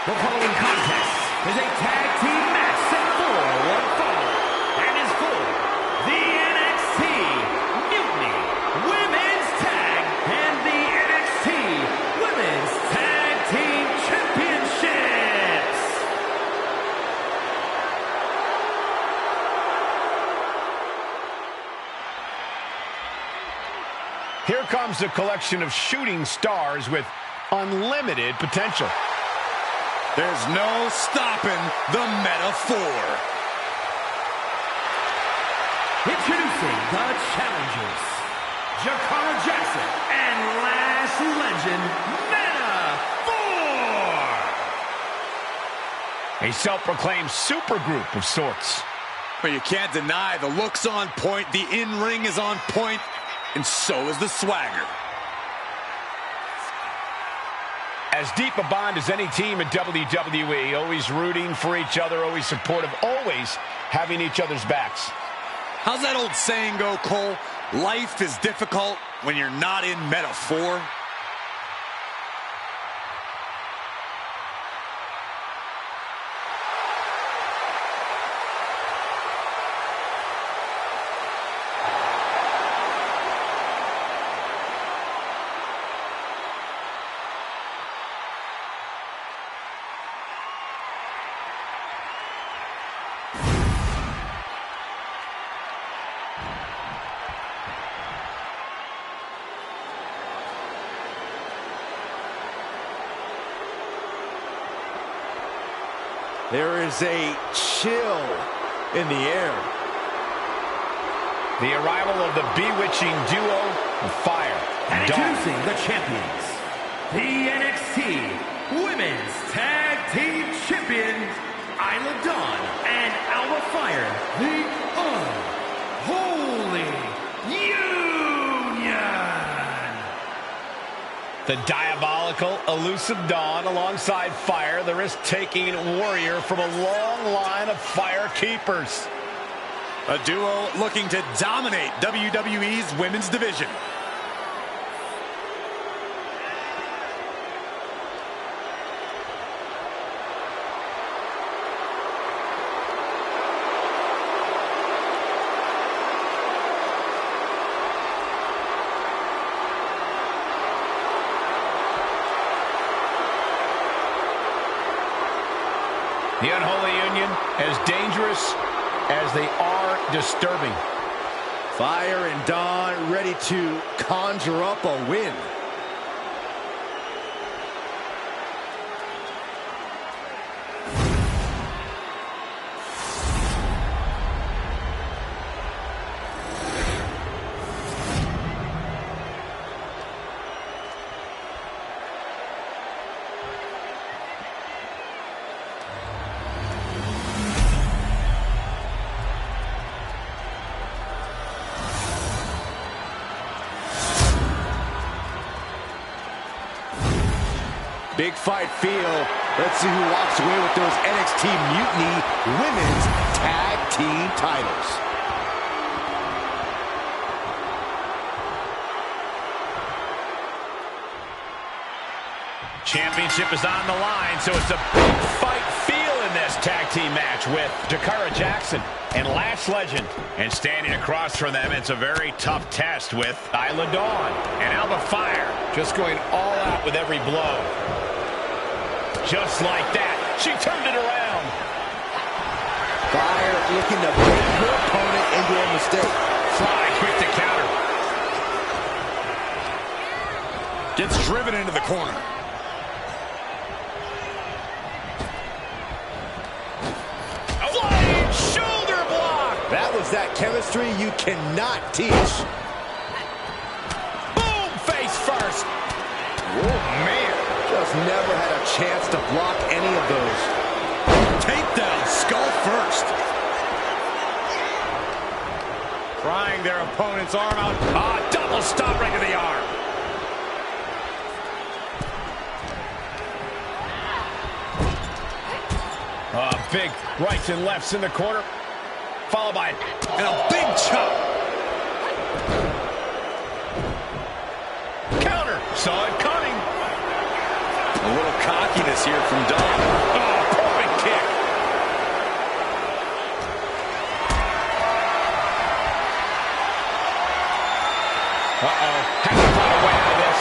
The following contest is a tag team match set for one fall and is for the NXT Mutiny Women's Tag and the NXT Women's Tag Team Championships. Here comes a collection of shooting stars with unlimited potential. There's no stopping the metaphor. Introducing the challengers, Jakara Jackson and Last Legend Meta 4. A self-proclaimed supergroup of sorts. But you can't deny the looks on point, the in-ring is on point, and so is the swagger. As deep a bond as any team in WWE, always rooting for each other, always supportive, always having each other's backs. How's that old saying go, Cole? Life is difficult when you're not in metaphor. There is a chill in the air. The arrival of the bewitching duo of Fire And and Dawn. introducing the champions, the NXT Women's Tag Team Champions, Isla Dawn and Alba Fire, the Unholy Union. The diabolical, elusive Dawn alongside Fire, the risk-taking warrior from a long line of Fire keepers. A duo looking to dominate WWE's women's division. The Unholy Union, as dangerous as they are disturbing. Fire and Dawn ready to conjure up a win. Big fight feel Let's see who walks away with those NXT Mutiny Women's Tag Team titles. Championship is on the line, so it's a big fight feel in this tag team match with Jakara Jackson and Lash Legend. And standing across from them, it's a very tough test with Isla Dawn and Alba Fire. Just going all out with every blow. Just like that, she turned it around. Fire looking to bait her opponent into a mistake. Fly quick to counter. Gets driven into the corner. Flying shoulder block. That was that chemistry you cannot teach. Boom, face first. Oh, man. Just never had a chance to block any of those. Takedown, skull first. Prying their opponent's arm out. Double stop right to the arm. Big rights and lefts in the corner. Followed by a big chop. Counter. Saw it coming. A little cockiness here from Dawn. Oh, perfect kick. Has to find a way out of this.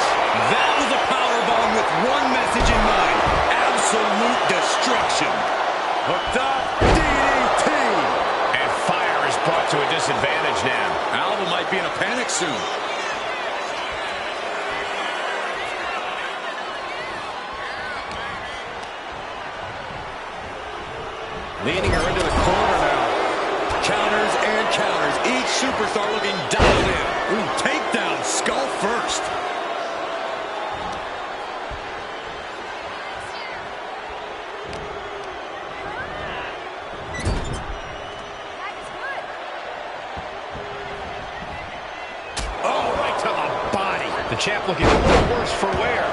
That was a powerbomb with one message in mind. Absolute destruction. Hooked up. DDT. And Fire is brought to a disadvantage now. Alba might be in a panic soon. Leading her into the corner now. Counters and counters. Each superstar looking dialed in. Ooh, takedown, skull first. Oh, right to the body. The champ looking a little worse for wear.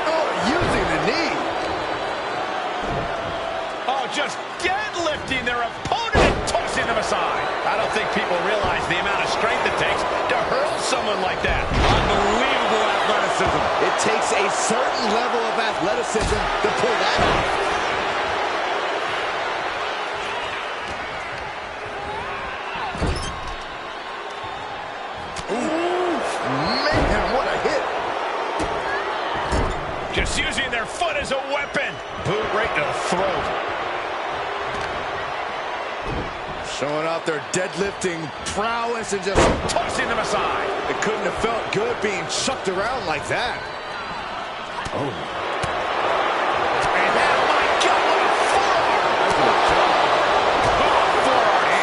Oh, using the knee. Oh, just deadlifting their opponent and tossing them aside. I don't think people realize the amount of strength it takes to hurl someone like that. Unbelievable athleticism. It takes a certain level of athleticism to pull that off. Just using their foot as a weapon. Boot right to the throat. Showing off their deadlifting prowess and just Tossing them aside. it couldn't have felt good being chucked around like that. Oh. And that, my God, what a forearm.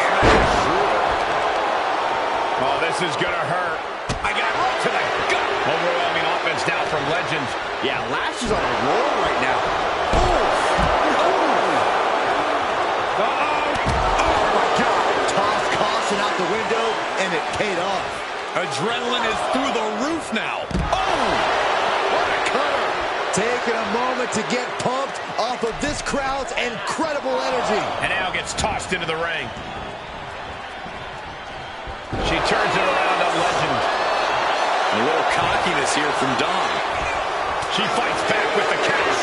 Oh, this is going to hurt. I got right to the gut. Overwhelming offense now from Legend. Yeah, Lash is on a roll right now. Oh my God. Toss caution out the window, and it paid off. Adrenaline is through the roof now. Oh! What a cutter. Taking a moment to get pumped off of this crowd's incredible energy. And now gets tossed into the ring. She turns it around on Legend. A little cockiness here from Dawn. She fights back with the count.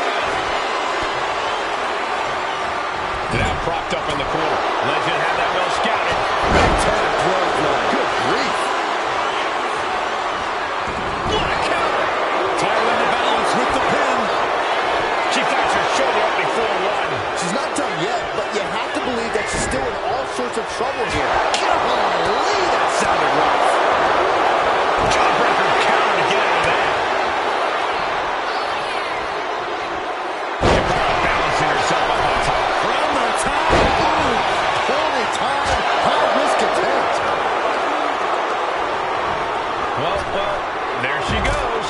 Now propped up in the corner. Legend had that well scouted. Big time clothesline. Good grief. What a counter. Tailing the balance with the pin. She fights her shoulder up before one. She's not done yet, but you have to believe that she's still in all sorts of trouble here. Golly, that sounded rough. Jawbreaker counter to get out of that. Jakara balancing herself up on top. From the top. Ooh, poorly timed. High risk attempt. Well, there she goes.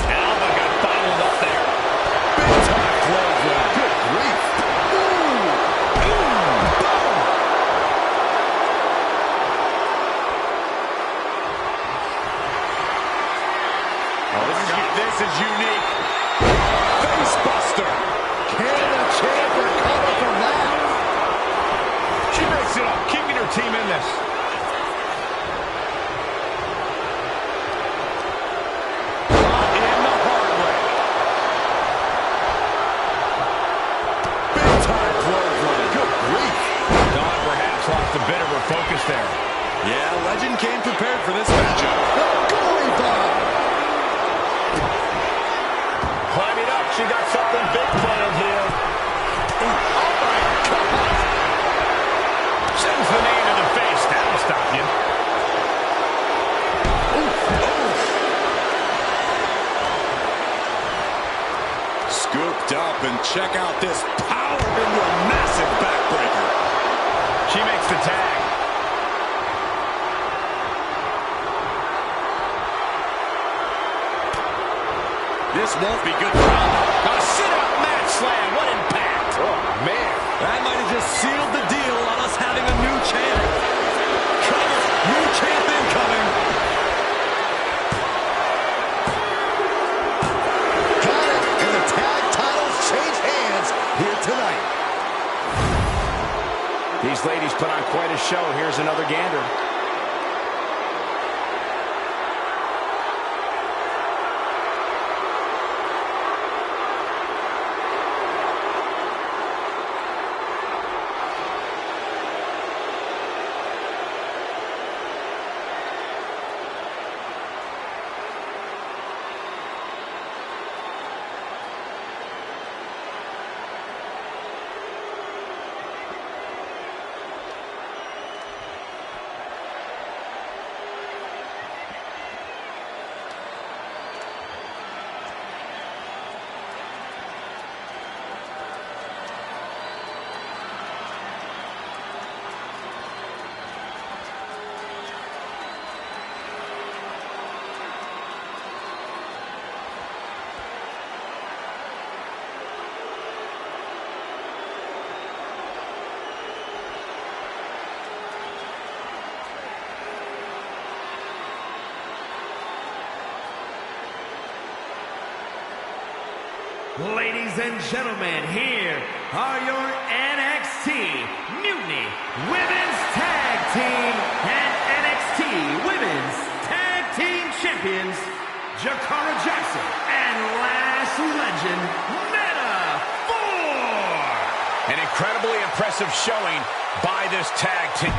Alba got bottled up there. Big time clothesline. Good grief. Ooh. unique. Facebuster. Can the champ recover from that? She breaks it up, keeping her team in this. In the hard way. Big time clothesline. Good grief. Dawn perhaps lost a bit of her focus there. Yeah, Legend came prepared for this matchup. The goalie bomb. Climbing up, she got something big planned here. Oh my God. Sends the knee to the face. That'll stop you. Scooped up, and check out this power into a massive backbreaker. She makes the tag. This won't be good for Alba. A sit-out match slam. What impact. Oh, man. That might have just sealed the deal on us having a new champ. Cover. New champ incoming. Got it. And the tag titles change hands here tonight. These ladies put on quite a show. Here's another gander. Ladies and gentlemen, here are your NXT Mutiny Women's Tag Team and NXT Women's Tag Team Champions, Jakara Jackson and Last Legend, Meta 4. An incredibly impressive showing by this tag team.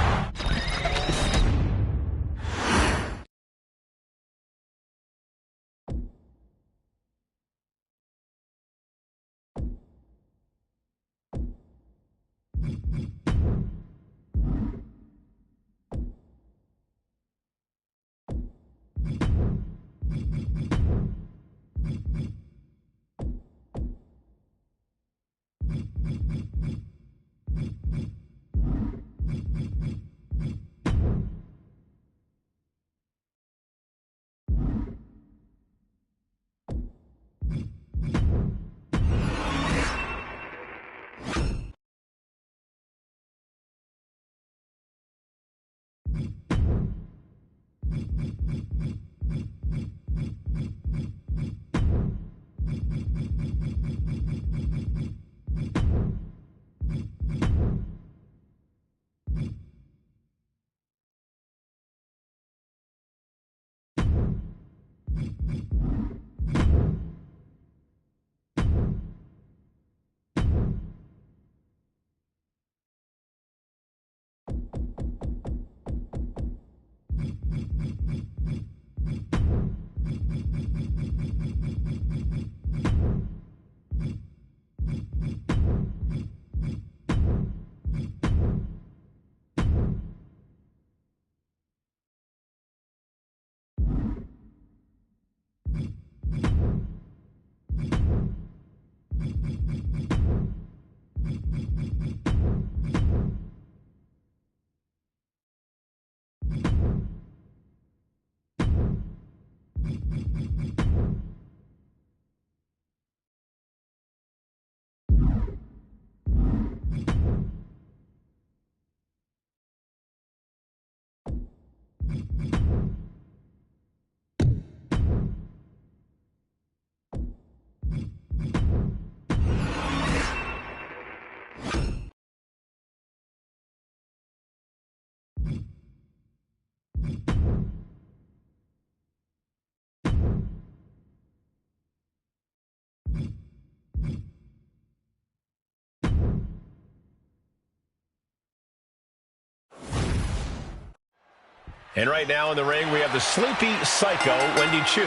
And right now in the ring, we have the sleepy psycho, Wendy Chu.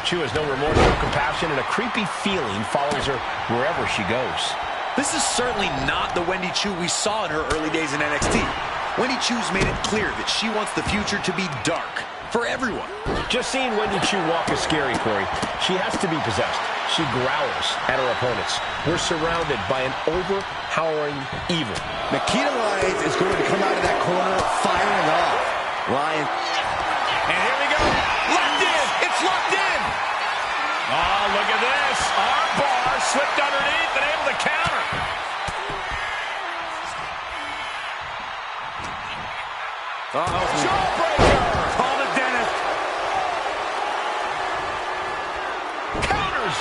Chu has no remorse, no compassion, and a creepy feeling follows her wherever she goes. This is certainly not the Wendy Chu we saw in her early days in NXT. Wendy Chu's made it clear that she wants the future to be dark for everyone. Just seeing Wendy Chu walk is scary, Corey. She has to be possessed. She growls at her opponents. We're surrounded by an overpowering evil. Nikita Lyons is going to come out of that corner firing off. Lyons. And here we go. Locked in. It's locked in. Oh, look at this. Arm bar slipped underneath and able to counter. Jawbreaker. Call the dentist. Counters.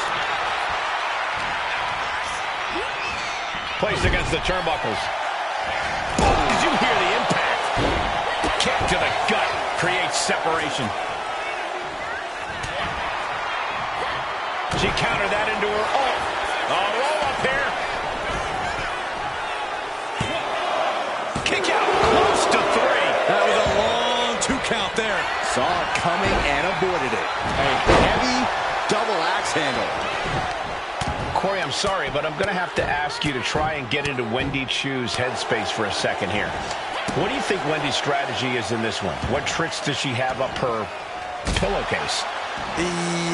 Placed against the turnbuckles. Oh, did you hear the impact? Kick to the gut creates separation. She countered that into her own. Roll up here. Kick out, close to 3. That was a long 2 count there. Saw it coming and avoided it. A heavy double axe handle. Corey, I'm sorry, but I'm going to have to ask you to try and get into Wendy Chu's headspace for a second here. What do you think Wendy's strategy is in this one? What tricks does she have up her pillowcase?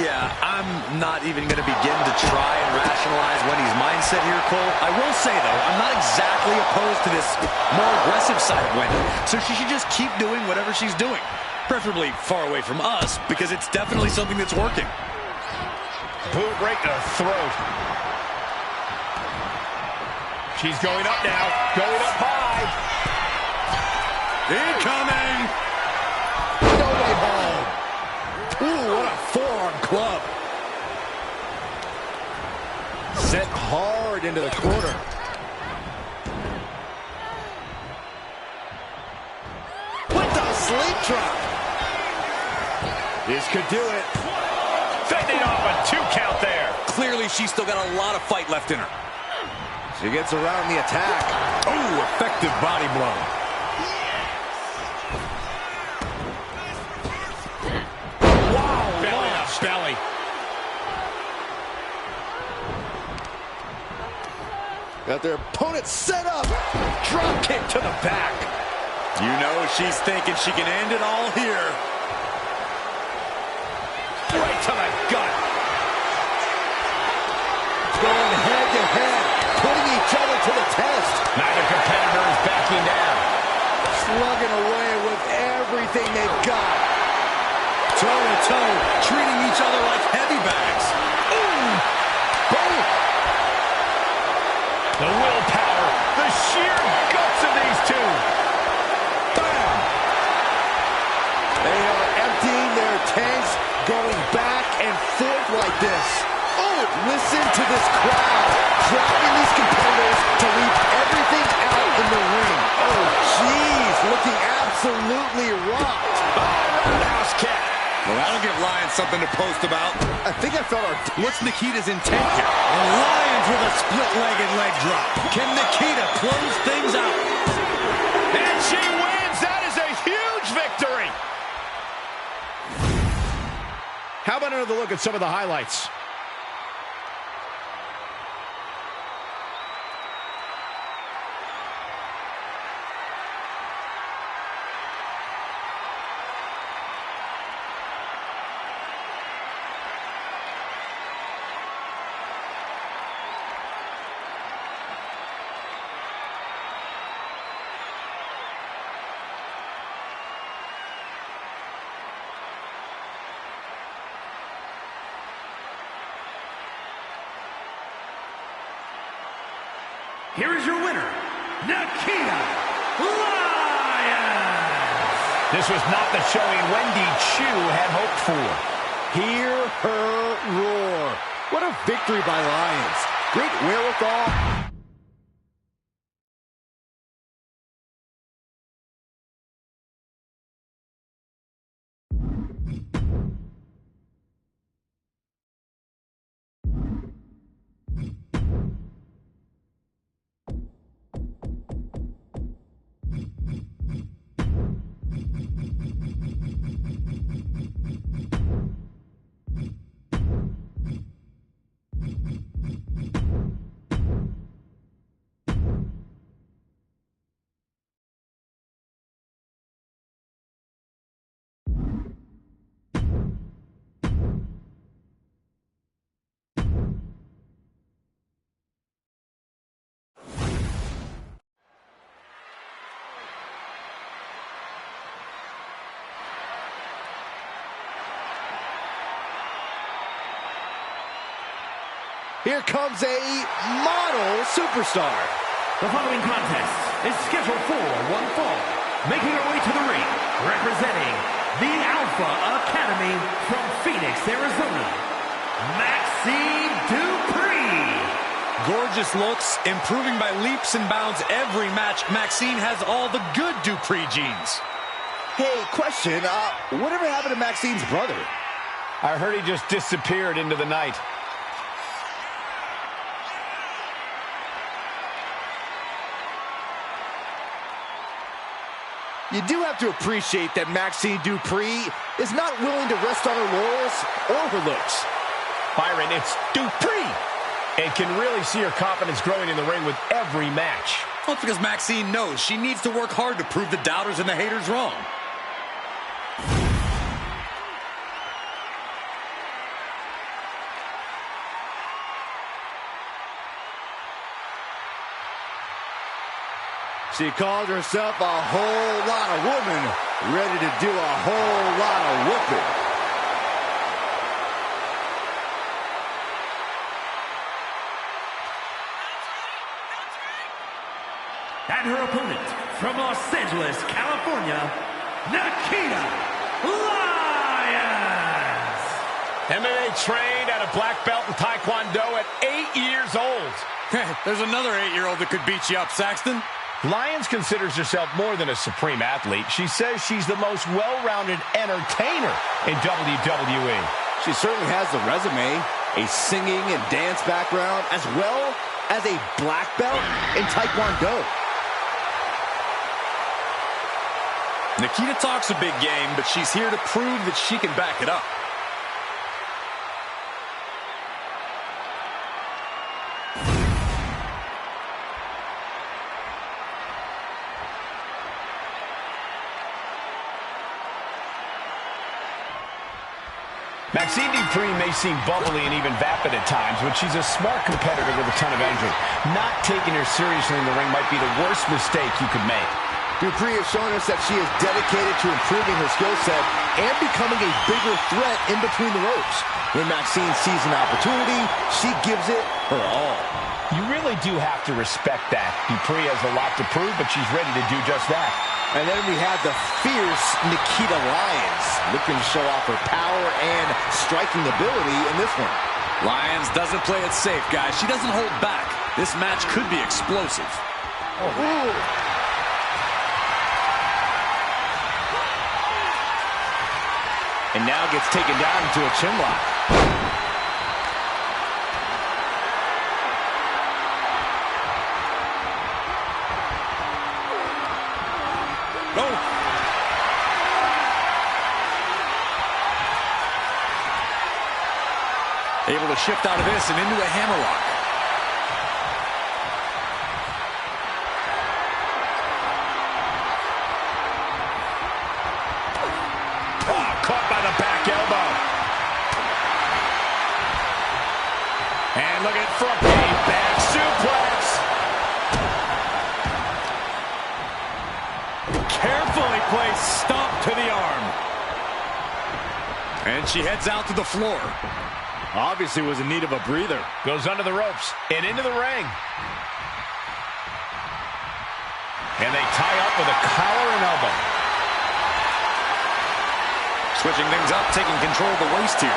Yeah, I'm not even going to begin to try and rationalize Wendy's mindset here, Cole. I will say, though, I'm not exactly opposed to this more aggressive side of Wendy, so she should just keep doing whatever she's doing, preferably far away from us, because it's definitely something that's working. Boot right to the throat. She's going up now, going up high. Incoming! No way home. Ooh, what a forearm club. Sent hard into the corner. With the sleep drop. This could do it. Fending off a 2 count there. Clearly, she's still got a lot of fight left in her. She gets around the attack. Ooh, effective body blow. Belly. Got their opponent set up. Drop kick to the back. You know she's thinking she can end it all here. Right to the gut. Going head to head, putting each other to the test. Neither competitor is backing down. Slugging away with everything they've got. Toe-to-toe, treating each other like heavy bags. Ooh! Boom! The willpower, the sheer guts of these two. Bam! They are emptying their tanks, going back and forth like this. Oh, listen to this crowd, driving these competitors to leave everything out in the ring. Oh, jeez, looking absolutely rocked. Roundhouse kick. Well, that'll give Lyons something to post about. I think I felt our... What's Nikita's intent here? And Lyons with a split-legged leg drop. Can Nikita close things out? And she wins. That is a huge victory. How about another look at some of the highlights? Here is your winner, Nikita Lyons. This was not the showing Wendy Chu had hoped for. Hear her roar. What a victory by Lyons. Great wherewithal. Here comes a model superstar. The following contest is scheduled for one fall. Making her way to the ring, representing the Alpha Academy from Phoenix, Arizona, Maxine Dupree. Gorgeous looks, improving by leaps and bounds every match. Maxine has all the good Dupree genes. Hey, question, whatever happened to Maxine's brother? I heard he just disappeared into the night. You do have to appreciate that Maxine Dupree is not willing to rest on her laurels or her looks. Byron, it's Dupree. And can really see her confidence growing in the ring with every match. Well, it's because Maxine knows she needs to work hard to prove the doubters and the haters wrong. She called herself a whole lot of woman, ready to do a whole lot of whooping. And her opponent from Los Angeles, California, Nikita Lyons. MMA trained at a black belt in Taekwondo at 8 years old. There's another 8-year-old that could beat you up, Saxton. Lyons considers herself more than a supreme athlete. She says she's the most well-rounded entertainer in WWE. She certainly has the resume, a singing and dance background, as well as a black belt in Taekwondo. Nikita talks a big game, but she's here to prove that she can back it up. Maxine Dupree may seem bubbly and even vapid at times, but she's a smart competitor with a ton of energy. Not taking her seriously in the ring might be the worst mistake you could make. Dupree has shown us that she is dedicated to improving her skill set and becoming a bigger threat in between the ropes. When Maxine sees an opportunity, she gives it her all. You really do have to respect that. Dupree has a lot to prove, but she's ready to do just that. And then we have the fierce Nikita Lyons, looking to show off her power and striking ability in this one. Lyons doesn't play it safe, guys. She doesn't hold back. This match could be explosive. Oh. And now gets taken down into a chin lock. Oh. Able to shift out of this and into a hammerlock. Caught by the back elbow. And looking for a back suplex. Carefully placed stomp to the arm. And she heads out to the floor. Obviously was in need of a breather. Goes under the ropes and into the ring. And they tie up with a collar and elbow. Switching things up, taking control of the waist here.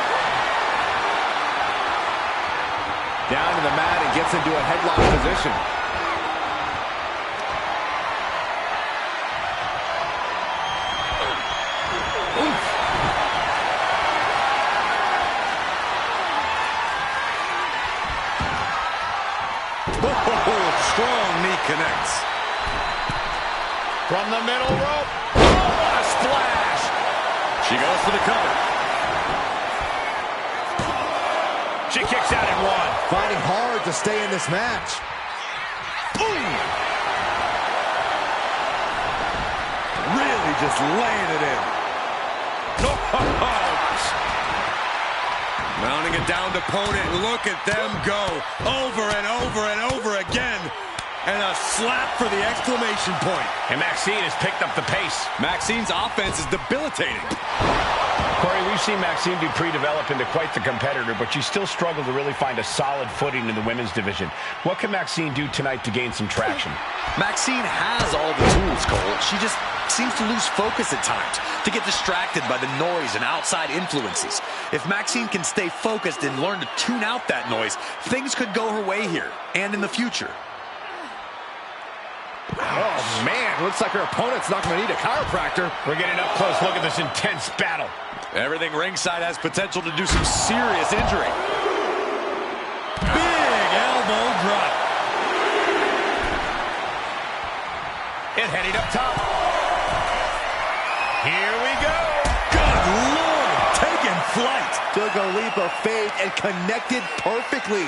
Down to the mat and gets into a headlock position. Oof. Oh, strong knee connects. From the middle rope. Oh, what a splash. She goes for the cover. She kicks out at one. Fighting hard to stay in this match. Boom. Really just laying it in. Mounting a downed opponent. Look at them go. Over and over and over again. And a slap for the exclamation point. And Maxine has picked up the pace. Maxine's offense is debilitating. Corey, we've seen Maxine Dupree develop into quite the competitor, but she still struggled to really find a solid footing in the women's division. What can Maxine do tonight to gain some traction? Maxine has all the tools, Cole. She just seems to lose focus at times, to get distracted by the noise and outside influences. If Maxine can stay focused and learn to tune out that noise, things could go her way here and in the future. Oh, man, looks like her opponent's not going to need a chiropractor. We're getting up close. Look at this intense battle. Everything ringside has potential to do some serious injury. Big elbow drop. It heading up top. Here we go. Good Lord, taking flight. Took a leap of faith and connected perfectly.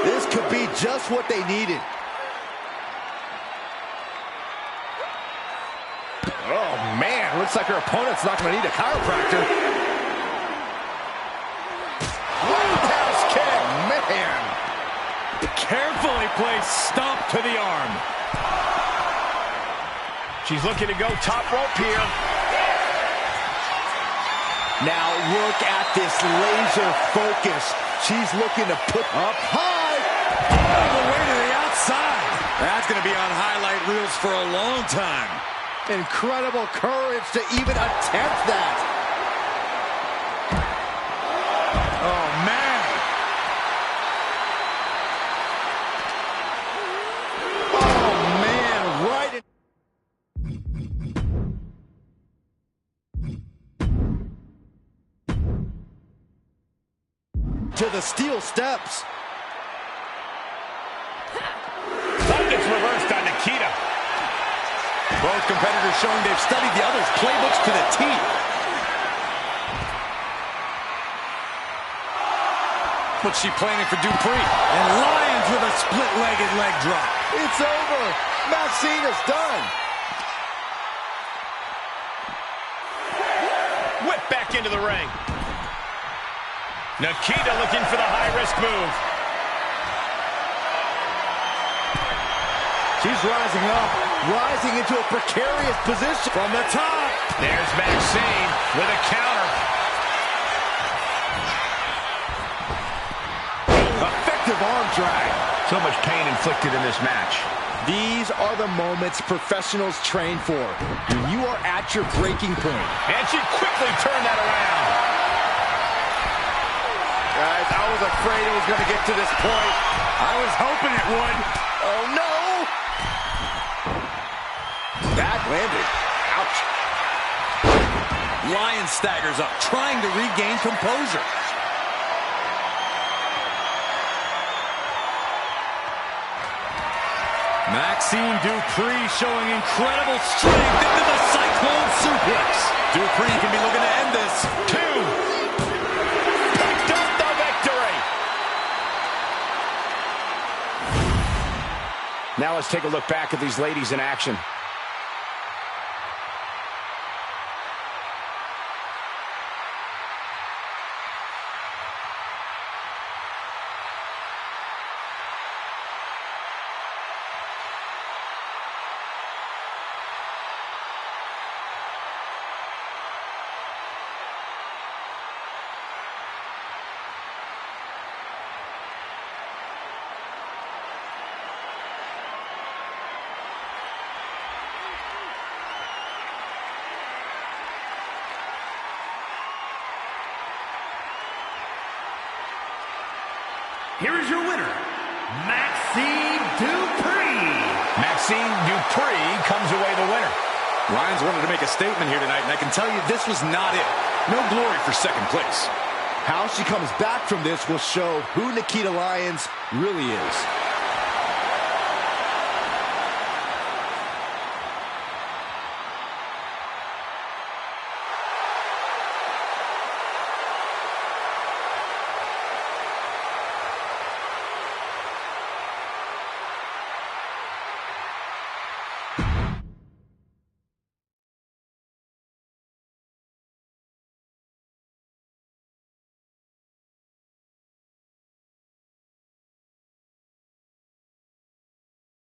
This could be just what they needed. Oh, man, looks like her opponent's not going to need a chiropractor. Roundhouse kick, man. Carefully placed stomp to the arm. She's looking to go top rope here. Now look at this laser focus. She's looking to put up high. All the way to the outside. That's going to be on highlight reels for a long time. Incredible courage to even attempt that. Oh, man. Oh, man, right in. To the steel steps. Thought gets reversed on Nikita. Both competitors showing they've studied the other's playbooks to the T. What's she planning for Dupree? And Lyons with a split-legged leg drop. It's over. Maxine is done. Whip back into the ring. Nikita looking for the high-risk move. She's rising up, rising into a precarious position. From the top. There's Maxine with a counter. Effective arm drag. So much pain inflicted in this match. These are the moments professionals train for. When you are at your breaking point. And she quickly turned that around. Guys, I was afraid it was going to get to this point. I was hoping it would. Oh, no. That landed. Ouch. Lyons staggers up, trying to regain composure. Maxine Dupree showing incredible strength into the Cyclone Suplex. Dupree can be looking to end this. 2. Picked up the victory. Now let's take a look back at these ladies in action. Here is your winner, Maxine Dupree. Maxine Dupree comes away the winner. Lyons wanted to make a statement here tonight, and I can tell you this was not it. No glory for second place. How she comes back from this will show who Nikita Lyons really is.